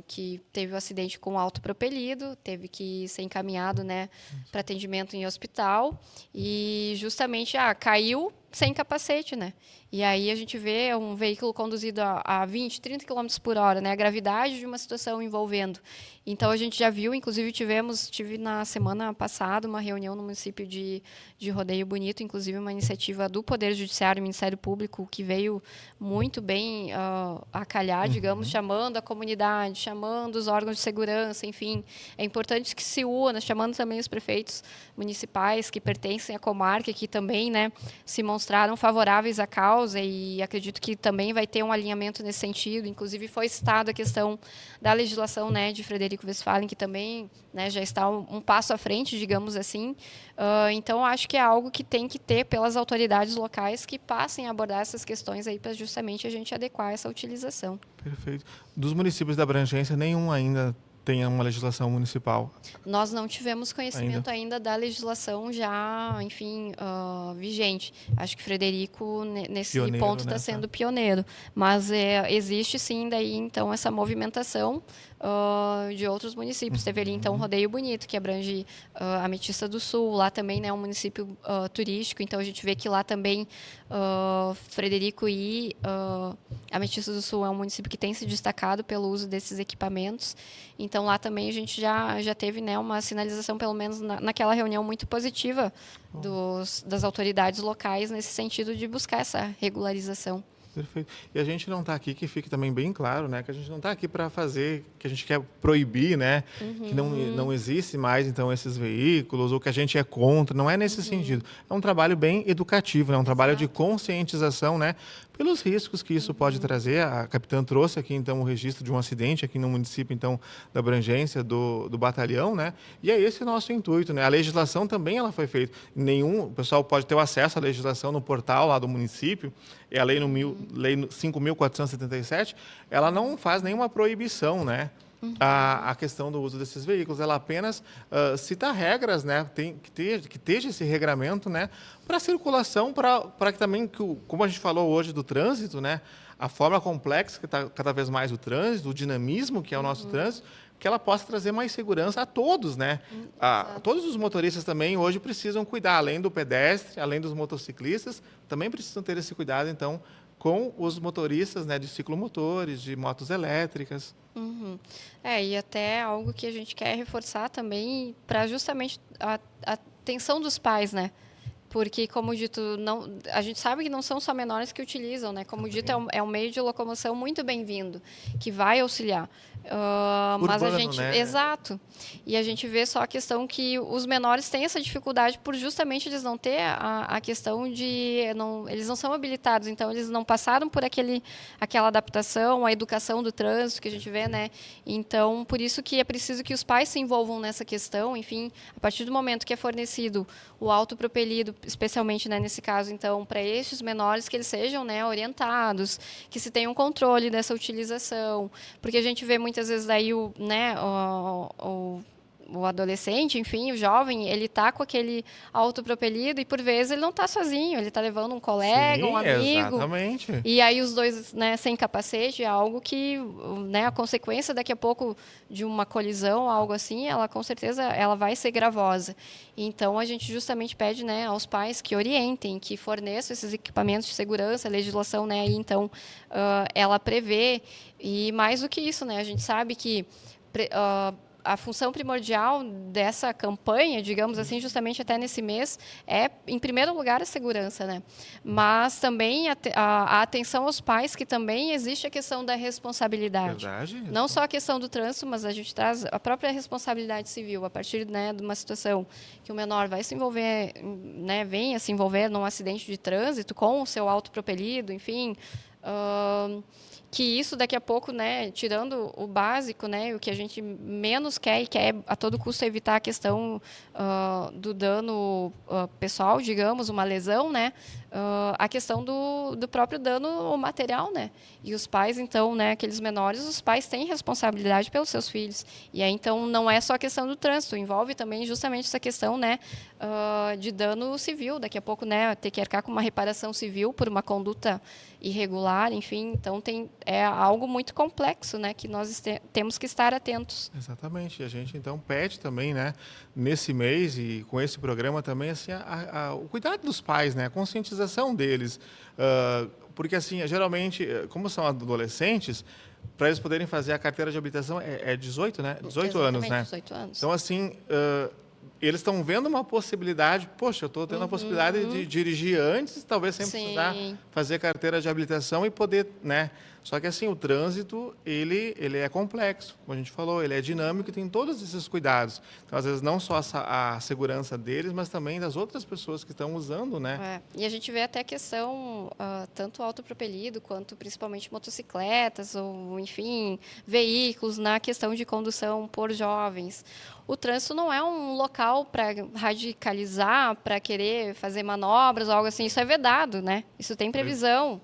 que teve um acidente com autopropelido, teve que ser encaminhado, né, para atendimento em hospital, e justamente caiu sem capacete, né? E aí a gente vê um veículo conduzido a 20, 30 km por hora, né? A gravidade de uma situação envolvendo. Então, a gente já viu, inclusive tive na semana passada uma reunião no município de Rodeio Bonito, inclusive uma iniciativa do Poder Judiciário e Ministério Público, que veio muito bem a calhar, digamos, chamando a comunidade, chamando os órgãos de segurança, enfim. É importante que se una, chamando também os prefeitos municipais que pertencem à comarca, que também, né, se mostraram favoráveis à causa, e acredito que também vai ter um alinhamento nesse sentido. Inclusive, foi citada a questão da legislação, né, de Frederico Westphalen, que também, né, já está um passo à frente, digamos assim. Então, acho que é algo que tem que ter pelas autoridades locais que passem a abordar essas questões aí para justamente a gente adequar essa utilização. Perfeito. Dos municípios da abrangência, nenhum ainda tenha uma legislação municipal. Nós não tivemos conhecimento ainda da legislação já, enfim, vigente. Acho que Frederico, nesse Pioneiro, ponto, está sendo pioneiro. Mas existe, sim, daí, então, essa movimentação de outros municípios. Teve ali, então, Rodeio Bonito, que abrange a Ametista do Sul. Lá também, né, é um município turístico, então a gente vê que lá também Frederico e Ametista do Sul é um município que tem se destacado pelo uso desses equipamentos. Então, lá também a gente já teve, né, uma sinalização, pelo menos naquela reunião, muito positiva das autoridades locais nesse sentido de buscar essa regularização. Perfeito. E a gente não está aqui, que fique também bem claro, né, que a gente não está aqui para fazer, que a gente quer proibir, né, que não existe mais, então, esses veículos, ou que a gente é contra, não é nesse sentido. É um trabalho bem educativo, né, um trabalho de conscientização, né, pelos riscos que isso pode trazer. A capitã trouxe aqui, então, o registro de um acidente aqui no município, então, da abrangência do batalhão, né, e é esse o nosso intuito, né. A legislação também ela foi feita. O pessoal pode ter o acesso à legislação no portal lá do município, é a lei 5.477, ela não faz nenhuma proibição, né, a questão do uso desses veículos. Ela apenas cita regras, né, que esteja esse regramento, né, para circulação, para que também, como a gente falou hoje do trânsito, né, a forma complexa que está cada vez mais o trânsito, o dinamismo que é o nosso trânsito, que ela possa trazer mais segurança a todos, né? Todos os motoristas também hoje precisam cuidar, além do pedestre, além dos motociclistas, também precisam ter esse cuidado, então, com os motoristas, né, de ciclomotores, de motos elétricas. E até algo que a gente quer reforçar também, para justamente a atenção dos pais, né? Porque, como dito, a gente sabe que não são só menores que utilizam, né? Como dito, é um meio de locomoção muito bem-vindo, que vai auxiliar. Mas a gente, né? Exato. E a gente vê só a questão que os menores têm essa dificuldade por justamente eles não ter a questão de eles não são habilitados, então eles não passaram por aquela adaptação, a educação do trânsito que a gente vê, né? Então, por isso que é preciso que os pais se envolvam nessa questão. Enfim, a partir do momento que é fornecido o autopropelido, especialmente, né, nesse caso, então, para estes menores, que eles sejam, né, orientados, que se tenha um controle dessa utilização, porque a gente vê muitas vezes daí o adolescente, enfim, o jovem, ele está com aquele autopropelido e, por vezes, ele não está sozinho, ele está levando um colega, um amigo. Exatamente. E aí os dois, né, sem capacete, é algo que, né, a consequência daqui a pouco de uma colisão, algo assim, ela com certeza ela vai ser gravosa. Então, a gente justamente pede, né, aos pais que orientem, que forneçam esses equipamentos de segurança, a legislação, né, aí, então, ela prevê. E mais do que isso, né, a gente sabe que a função primordial dessa campanha, digamos assim, justamente até nesse mês, é, em primeiro lugar, a segurança, né? Mas também a atenção aos pais, que também existe a questão da responsabilidade. Verdade. Não só a questão do trânsito, mas a gente traz a própria responsabilidade civil, a partir, né, de uma situação que o menor vai se envolver, né, venha se envolver num acidente de trânsito com o seu autopropelido, enfim... que isso daqui a pouco, né, tirando o básico, né, o que a gente menos quer e quer a todo custo evitar a questão do dano pessoal, digamos, uma lesão, né, a questão do próprio dano material, né, e os pais, então, né, aqueles menores, os pais têm responsabilidade pelos seus filhos, e aí, então, não é só a questão do trânsito, envolve também justamente essa questão, né, de dano civil, daqui a pouco, né, ter que arcar com uma reparação civil por uma conduta irregular, enfim, então é algo muito complexo, né, que nós temos que estar atentos. Exatamente. E a gente, então, pede também, né, nesse mês e com esse programa também, assim, o cuidado dos pais, né, a conscientização deles. Porque, assim, geralmente, como são adolescentes, para eles poderem fazer a carteira de habilitação é 18, né? 18 anos, né? 18 anos. Então, assim, eles estão vendo uma possibilidade, poxa, eu estou tendo a possibilidade de dirigir antes, talvez sem precisar fazer carteira de habilitação e poder, né? Só que, assim, o trânsito, ele é complexo, como a gente falou, ele é dinâmico e tem todos esses cuidados. Então, às vezes, não só a segurança deles, mas também das outras pessoas que estão usando, né? E a gente vê até a questão, tanto autopropelido, quanto principalmente motocicletas, ou, enfim, veículos, na questão de condução por jovens. O trânsito não é um local para radicalizar, para querer fazer manobras ou algo assim. Isso é vedado, né? Isso tem previsão.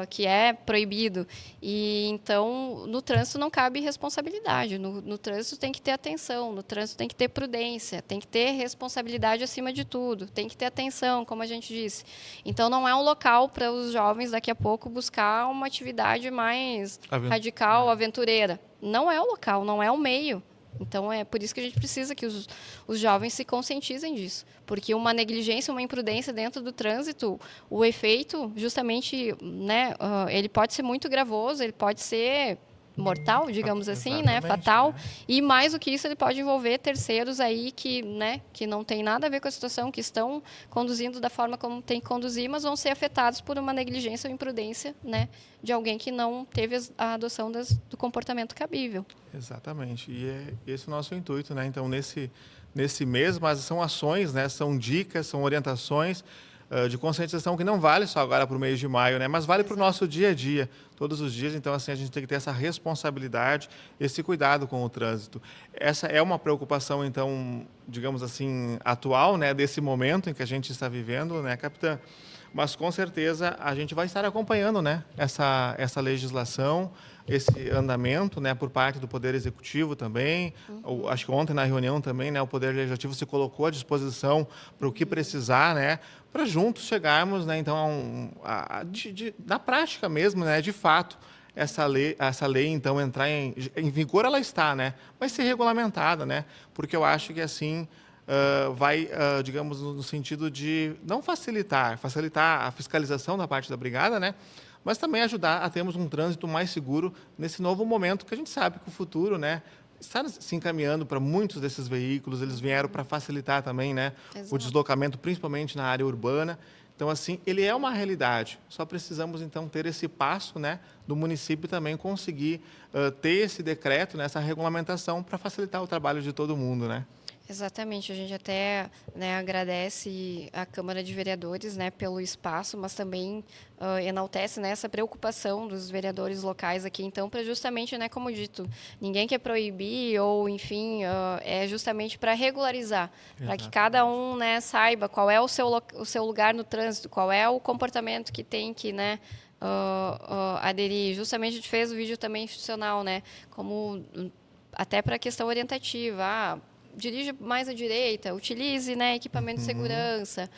que é proibido. E então, no trânsito não cabe responsabilidade. No trânsito tem que ter atenção, no trânsito tem que ter prudência, tem que ter responsabilidade acima de tudo, tem que ter atenção, como a gente disse. Então, não é um local para os jovens daqui a pouco buscar uma atividade mais radical, aventureira. Não é o local, não é o meio. Então, é por isso que a gente precisa que os jovens se conscientizem disso. Porque uma negligência, uma imprudência dentro do trânsito, o efeito, justamente, né, ele pode ser muito gravoso, ele pode ser mortal, digamos assim, né, fatal. E mais do que isso, ele pode envolver terceiros aí que, né, que não tem nada a ver com a situação, que estão conduzindo da forma como tem que conduzir, mas vão ser afetados por uma negligência ou imprudência, né, de alguém que não teve a adoção do comportamento cabível. Exatamente. E é esse o nosso intuito, né? Então, nesse mês, mas são ações, né? São dicas, são orientações de conscientização que não vale só agora para o mês de maio, né? Mas vale para o nosso dia a dia, todos os dias. Então, assim, a gente tem que ter essa responsabilidade, esse cuidado com o trânsito. Essa é uma preocupação, então, digamos assim, atual, né? Desse momento em que a gente está vivendo, né, capitã? Mas, com certeza, a gente vai estar acompanhando, né, essa legislação, esse andamento, né, por parte do Poder Executivo também. Acho que ontem, na reunião também, né, o Poder Legislativo se colocou à disposição para o que precisar, né, para juntos chegarmos, né, então, na prática mesmo, né, de fato, essa lei, então, entrar em vigor, ela está, né, vai ser regulamentada, né, porque eu acho que, assim, vai, digamos, no sentido de não facilitar a fiscalização da parte da brigada, né? Mas também ajudar a termos um trânsito mais seguro nesse novo momento que a gente sabe que o futuro, né, está se encaminhando para muitos desses veículos. Eles vieram para facilitar também, né, o deslocamento, principalmente na área urbana. Então, assim, ele é uma realidade. Só precisamos, então, ter esse passo, né, do município também conseguir ter esse decreto, né, essa regulamentação para facilitar o trabalho de todo mundo, né? Exatamente, a gente até, né, agradece à Câmara de Vereadores, né, pelo espaço, mas também enaltece, né, essa preocupação dos vereadores locais aqui, então, para justamente, né, como dito, ninguém quer proibir ou, enfim, é justamente para regularizar, para que cada um, né, saiba qual é o seu lugar no trânsito, qual é o comportamento que tem que, né, aderir. Justamente a gente fez o vídeo também institucional, né, como até para a questão orientativa, dirija mais à direita, utilize, né, equipamento de segurança,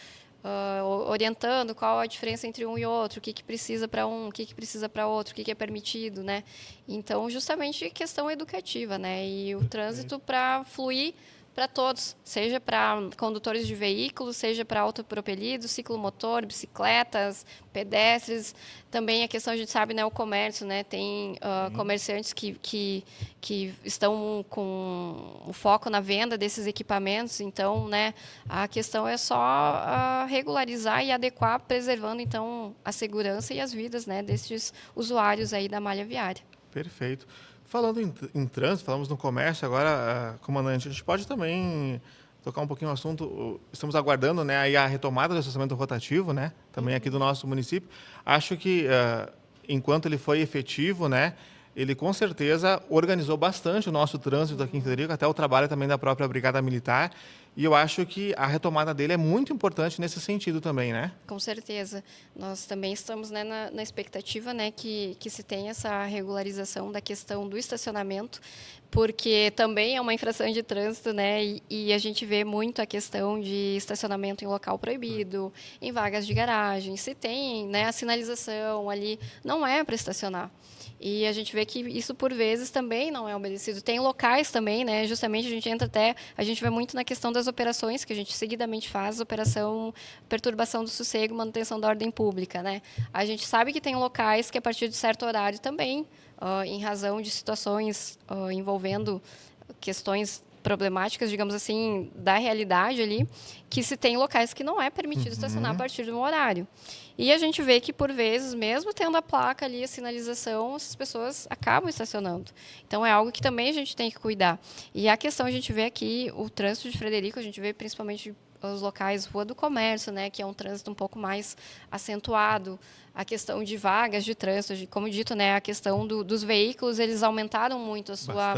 orientando qual a diferença entre um e outro, o que precisa para um, o que precisa para outro, o que é permitido, né? Então, justamente questão educativa, né? E o trânsito para fluir para todos, seja para condutores de veículos, seja para autopropelidos, ciclomotor, bicicletas, pedestres. Também a questão, a gente sabe, né, o comércio, né, tem comerciantes que estão com o foco na venda desses equipamentos. Então, né, a questão é só regularizar e adequar, preservando, então, a segurança e as vidas, né, desses usuários aí da malha viária. Perfeito. Falando em trânsito, falamos no comércio, agora, comandante, a gente pode também tocar um pouquinho no assunto. Estamos aguardando, né, aí a retomada do estacionamento rotativo, né, também aqui do nosso município. Acho que, enquanto ele foi efetivo, né, ele com certeza organizou bastante o nosso trânsito aqui em Frederico, até o trabalho também da própria Brigada Militar. E eu acho que a retomada dele é muito importante nesse sentido também, né? Com certeza. Nós também estamos, né, na expectativa, né, que se tenha essa regularização da questão do estacionamento, porque também é uma infração de trânsito, né, e a gente vê muito a questão de estacionamento em local proibido, em vagas de garagem. Se tem, né, a sinalização ali, não é para estacionar. E a gente vê que isso, por vezes, também não é obedecido. Tem locais também, né? Justamente a gente vê muito na questão das operações, que a gente seguidamente faz, operação perturbação do sossego, manutenção da ordem pública, né? A gente sabe que tem locais que, a partir de certo horário também, em razão de situações envolvendo questões problemáticas, digamos assim, da realidade ali, que se tem locais que não é permitido estacionar a partir de um horário. E a gente vê que, por vezes, mesmo tendo a placa ali, a sinalização, essas pessoas acabam estacionando. Então, é algo que também a gente tem que cuidar. E a questão, a gente vê aqui, o trânsito de Frederico, a gente vê principalmente os locais Rua do Comércio, né, que é um trânsito um pouco mais acentuado, a questão de vagas de trânsito, como dito, né, a questão dos veículos, eles aumentaram muito a sua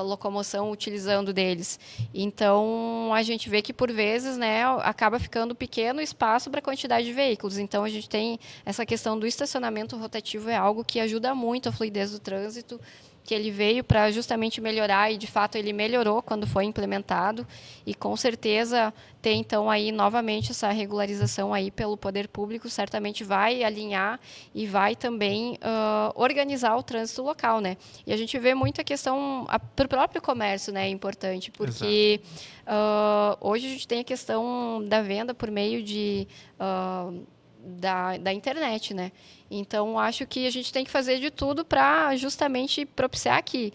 locomoção utilizando deles. Então, a gente vê que, por vezes, né, acaba ficando pequeno espaço para a quantidade de veículos. Então, a gente tem essa questão do estacionamento rotativo, é algo que ajuda muito a fluidez do trânsito, que ele veio para justamente melhorar, e de fato ele melhorou quando foi implementado, e com certeza ter então aí novamente essa regularização aí pelo poder público certamente vai alinhar e vai também organizar o trânsito local, né? E a gente vê muita questão para o próprio comércio, né, importante, porque hoje a gente tem a questão da venda por meio de da internet, né? Então, acho que a gente tem que fazer de tudo para justamente propiciar que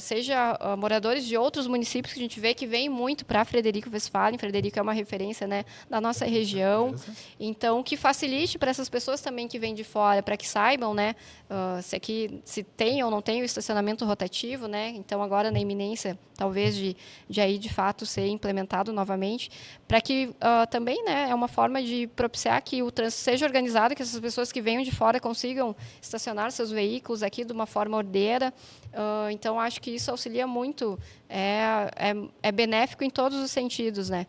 seja moradores de outros municípios, que a gente vê que vem muito para Frederico Westphalen. Frederico é uma referência, né, da nossa região. Então, que facilite para essas pessoas também que vêm de fora, para que saibam, né, se tem ou não tem o estacionamento rotativo, né? Então, agora na iminência, talvez de aí de fato ser implementado novamente, para que também, né, é uma forma de propiciar que o trânsito seja organizado, que essas pessoas que venham de fora consigam estacionar seus veículos aqui de uma forma ordeira. Então, acho que isso auxilia muito, é benéfico em todos os sentidos, né?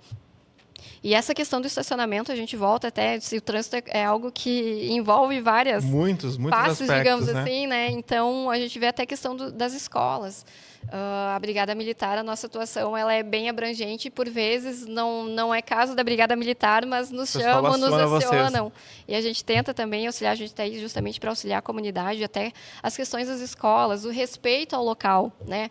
E essa questão do estacionamento, a gente volta até, se o trânsito é algo que envolve muitos passos, aspectos, digamos assim, né? Então, a gente vê até a questão das escolas. A Brigada Militar, a nossa atuação, ela é bem abrangente, e por vezes não é caso da Brigada Militar, mas nos chamam, nos acionam. E a gente tenta também auxiliar, a gente está aí justamente para auxiliar a comunidade, até as questões das escolas, o respeito ao local, né?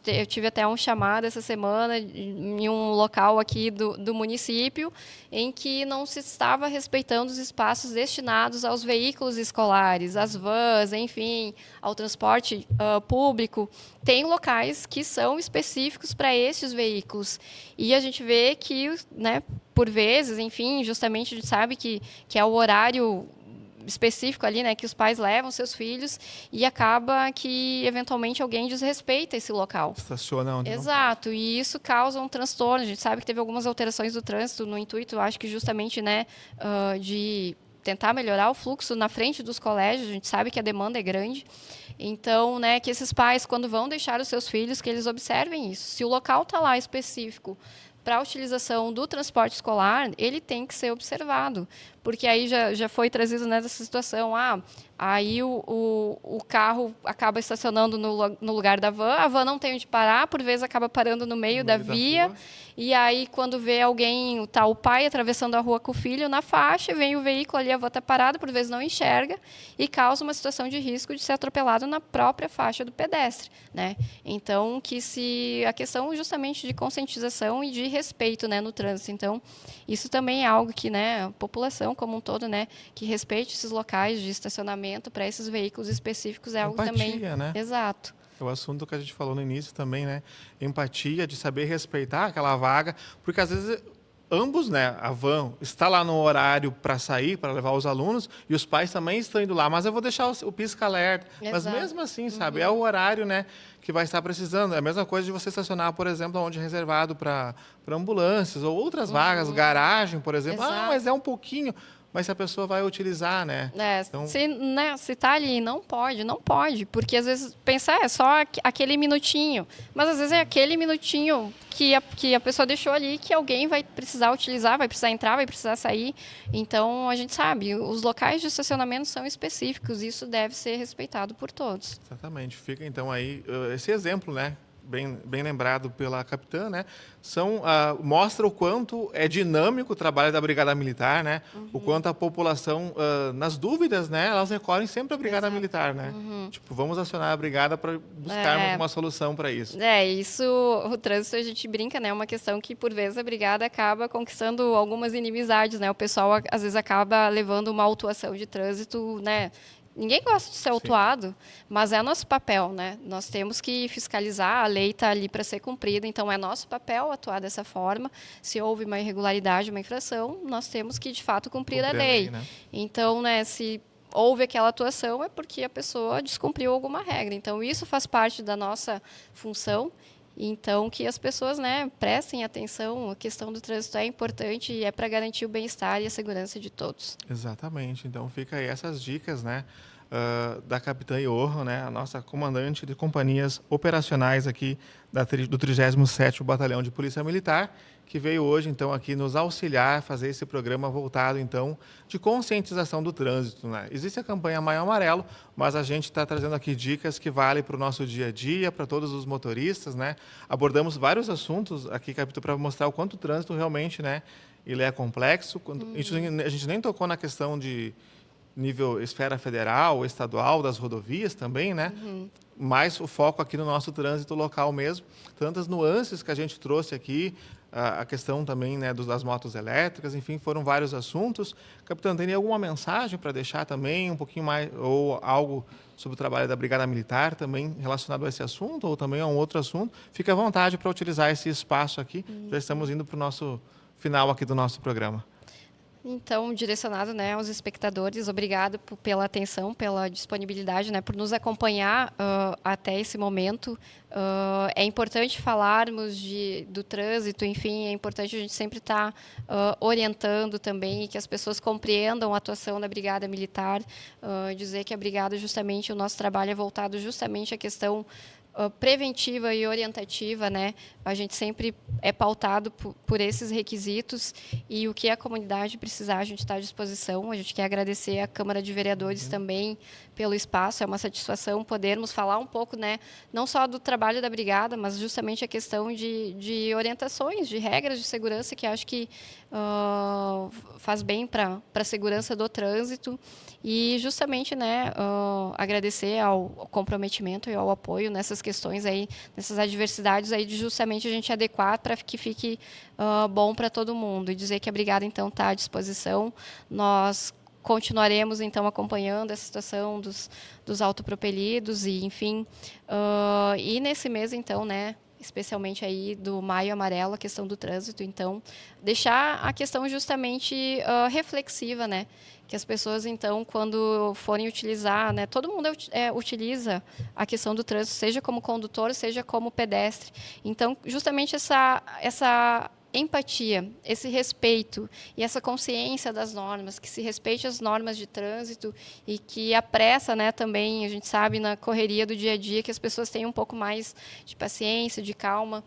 Eu tive até um chamado essa semana em um local aqui do município, em que não se estava respeitando os espaços destinados aos veículos escolares, às vans, enfim, ao transporte público. Tem locais que são específicos para esses veículos. E a gente vê que, né, por vezes, enfim, justamente a gente sabe que é o horário específico ali, né, que os pais levam seus filhos, e acaba que eventualmente alguém desrespeita esse local. Estaciona onde Exato, não. E isso causa um transtorno. A gente sabe que teve algumas alterações do trânsito no intuito, acho que justamente, né, de tentar melhorar o fluxo na frente dos colégios. A gente sabe que a demanda é grande. Então, né, que esses pais, quando vão deixar os seus filhos, que eles observem isso. Se o local está lá específico para a utilização do transporte escolar, ele tem que ser observado, porque aí já foi trazido nessa situação, aí o carro acaba estacionando no lugar da van, a van não tem onde parar, por vezes acaba parando no meio da via, e aí quando vê alguém, tá o pai atravessando a rua com o filho na faixa, vem o veículo ali, a van está parada, por vezes não enxerga, e causa uma situação de risco de ser atropelado na própria faixa do pedestre, né? Então, a questão justamente de conscientização e de respeito, né, no trânsito. Então, isso também é algo que, né, a população como um todo, né, que respeite esses locais de estacionamento para esses veículos específicos, é algo também, né? Exato. É o assunto que a gente falou no início também, né? Empatia, de saber respeitar aquela vaga, porque às vezes ambos, né, a van está lá no horário para sair, para levar os alunos, e os pais também estão indo lá, mas eu vou deixar o pisca-alerta. Mas mesmo assim, sabe, é o horário, né, que vai estar precisando. É a mesma coisa de você estacionar, por exemplo, onde é reservado para ambulâncias ou outras vagas, garagem, por exemplo. Exato. Mas é um pouquinho. Mas se a pessoa vai utilizar, né? Então... Se tá ali, não pode, porque às vezes pensar é só aquele minutinho, mas às vezes é aquele minutinho que a pessoa deixou ali, que alguém vai precisar utilizar, vai precisar entrar, vai precisar sair. Então, a gente sabe, os locais de estacionamento são específicos, e isso deve ser respeitado por todos. Exatamente. Fica, então, aí esse exemplo, né? Bem lembrado pela capitã, né? Mostra o quanto é dinâmico o trabalho da Brigada Militar, né? O quanto a população, nas dúvidas, né? Elas recorrem sempre à Brigada Militar, né? Tipo, vamos acionar a Brigada para buscarmos uma solução para isso. Isso, o trânsito, a gente brinca, né? É uma questão que, por vezes, a Brigada acaba conquistando algumas inimizades, né? O pessoal, às vezes, acaba levando uma autuação de trânsito, né? Ninguém gosta de ser autuado, mas é nosso papel, né? Nós temos que fiscalizar, a lei está ali para ser cumprida, então é nosso papel atuar dessa forma. Se houve uma irregularidade, uma infração, nós temos que, de fato, cumprir a lei. Né? Então, né, se houve aquela atuação, é porque a pessoa descumpriu alguma regra. Então, isso faz parte da nossa função, Então, que as pessoas, né, prestem atenção, a questão do trânsito é importante e é para garantir o bem-estar e a segurança de todos. Exatamente. Então fica aí essas dicas, né, da Capitã Iorro, né, a nossa comandante de companhias operacionais aqui do 37º Batalhão de Polícia Militar, que veio hoje então aqui nos auxiliar a fazer esse programa voltado então de conscientização do trânsito, né? Existe a campanha Maio Amarelo, mas a gente está trazendo aqui dicas que valem para o nosso dia a dia, para todos os motoristas, né? Abordamos vários assuntos aqui, Capitã, para mostrar o quanto o trânsito realmente, né, ele é complexo. A gente nem tocou na questão de nível esfera federal, estadual, das rodovias também, né? Mas o foco aqui no nosso trânsito local mesmo, tantas nuances que a gente trouxe aqui, a questão também, né, das motos elétricas, enfim, foram vários assuntos. Capitão, tem alguma mensagem para deixar também, um pouquinho mais, ou algo sobre o trabalho da Brigada Militar também relacionado a esse assunto, ou também a um outro assunto? Fique à vontade para utilizar esse espaço aqui. Já estamos indo para o nosso final aqui do nosso programa. Então, direcionado, né, aos espectadores, obrigado pela atenção, pela disponibilidade, né, por nos acompanhar até esse momento. É importante falarmos do trânsito, enfim, é importante a gente sempre estar orientando também, que as pessoas compreendam a atuação da Brigada Militar, dizer que a Brigada, justamente, o nosso trabalho é voltado justamente à questão preventiva e orientativa, né? A gente sempre é pautado por esses requisitos e o que a comunidade precisar, a gente está à disposição. A gente quer agradecer à Câmara de Vereadores também pelo espaço. É uma satisfação podermos falar um pouco, né, não só do trabalho da Brigada, mas justamente a questão de orientações, de regras de segurança, que acho que faz bem para a segurança do trânsito. E justamente, né, agradecer ao comprometimento e ao apoio nessas questões aí, nessas adversidades aí, de justamente a gente adequar para que fique bom para todo mundo. E dizer que a Brigada, então, está à disposição. Nós continuaremos, então, acompanhando a situação dos autopropelidos e, enfim, e nesse mês, então, né, especialmente aí do Maio Amarelo, a questão do trânsito, então, deixar a questão justamente reflexiva, né? Que as pessoas, então, quando forem utilizar, né, todo mundo utiliza a questão do trânsito, seja como condutor, seja como pedestre. Então, justamente essa empatia, esse respeito e essa consciência das normas, que se respeite as normas de trânsito e que a pressa, né, também, a gente sabe, na correria do dia a dia, que as pessoas tenham um pouco mais de paciência, de calma.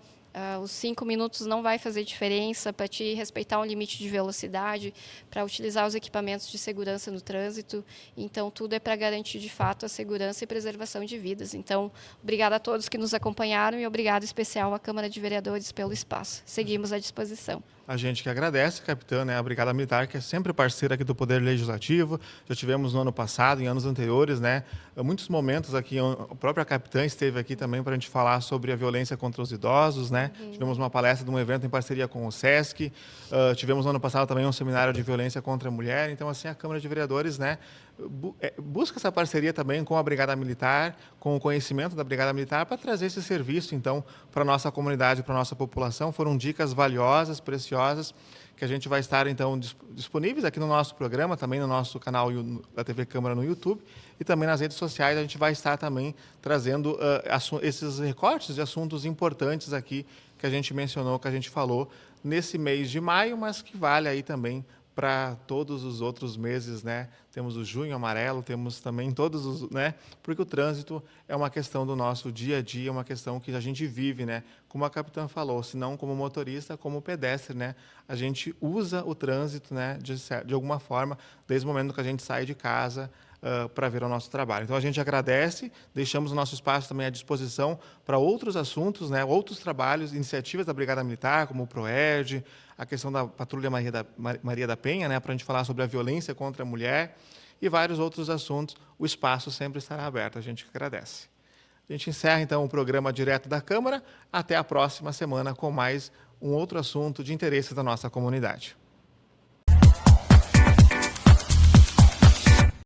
Os 5 minutos não vai fazer diferença para te respeitar um limite de velocidade, para utilizar os equipamentos de segurança no trânsito. Então, tudo é para garantir, de fato, a segurança e preservação de vidas. Então, obrigada a todos que nos acompanharam e obrigado especial à Câmara de Vereadores pelo espaço. Seguimos à disposição. A gente que agradece, capitã, né, a Brigada Militar, que é sempre parceira aqui do Poder Legislativo. Já tivemos no ano passado, em anos anteriores, né, muitos momentos aqui, a própria capitã esteve aqui também para a gente falar sobre a violência contra os idosos, né? Tivemos uma palestra de um evento em parceria com o SESC. Tivemos no ano passado também um seminário de violência contra a mulher. Então, assim, a Câmara de Vereadores, né, busca essa parceria também com a Brigada Militar, com o conhecimento da Brigada Militar, para trazer esse serviço, então, para a nossa comunidade, para a nossa população. Foram dicas valiosas, preciosas, que a gente vai estar, então, disponíveis aqui no nosso programa, também no nosso canal da TV Câmara no YouTube, e também nas redes sociais. A gente vai estar também trazendo esses recortes de assuntos importantes aqui, que a gente mencionou, que a gente falou, nesse mês de maio, mas que vale aí também para todos os outros meses, né? Temos o Junho Amarelo, temos também todos os, né? Porque o trânsito é uma questão do nosso dia a dia, uma questão que a gente vive, né? Como a capitã falou, se não como motorista, como pedestre, né? A gente usa o trânsito, né? De alguma forma, desde o momento que a gente sai de casa, para ver o nosso trabalho. Então, a gente agradece, deixamos o nosso espaço também à disposição para outros assuntos, né, outros trabalhos, iniciativas da Brigada Militar, como o PROERD, a questão da Patrulha Maria da Penha, né, para a gente falar sobre a violência contra a mulher e vários outros assuntos. O espaço sempre estará aberto, a gente agradece. A gente encerra, então, o programa direto da Câmara. Até a próxima semana com mais um outro assunto de interesse da nossa comunidade.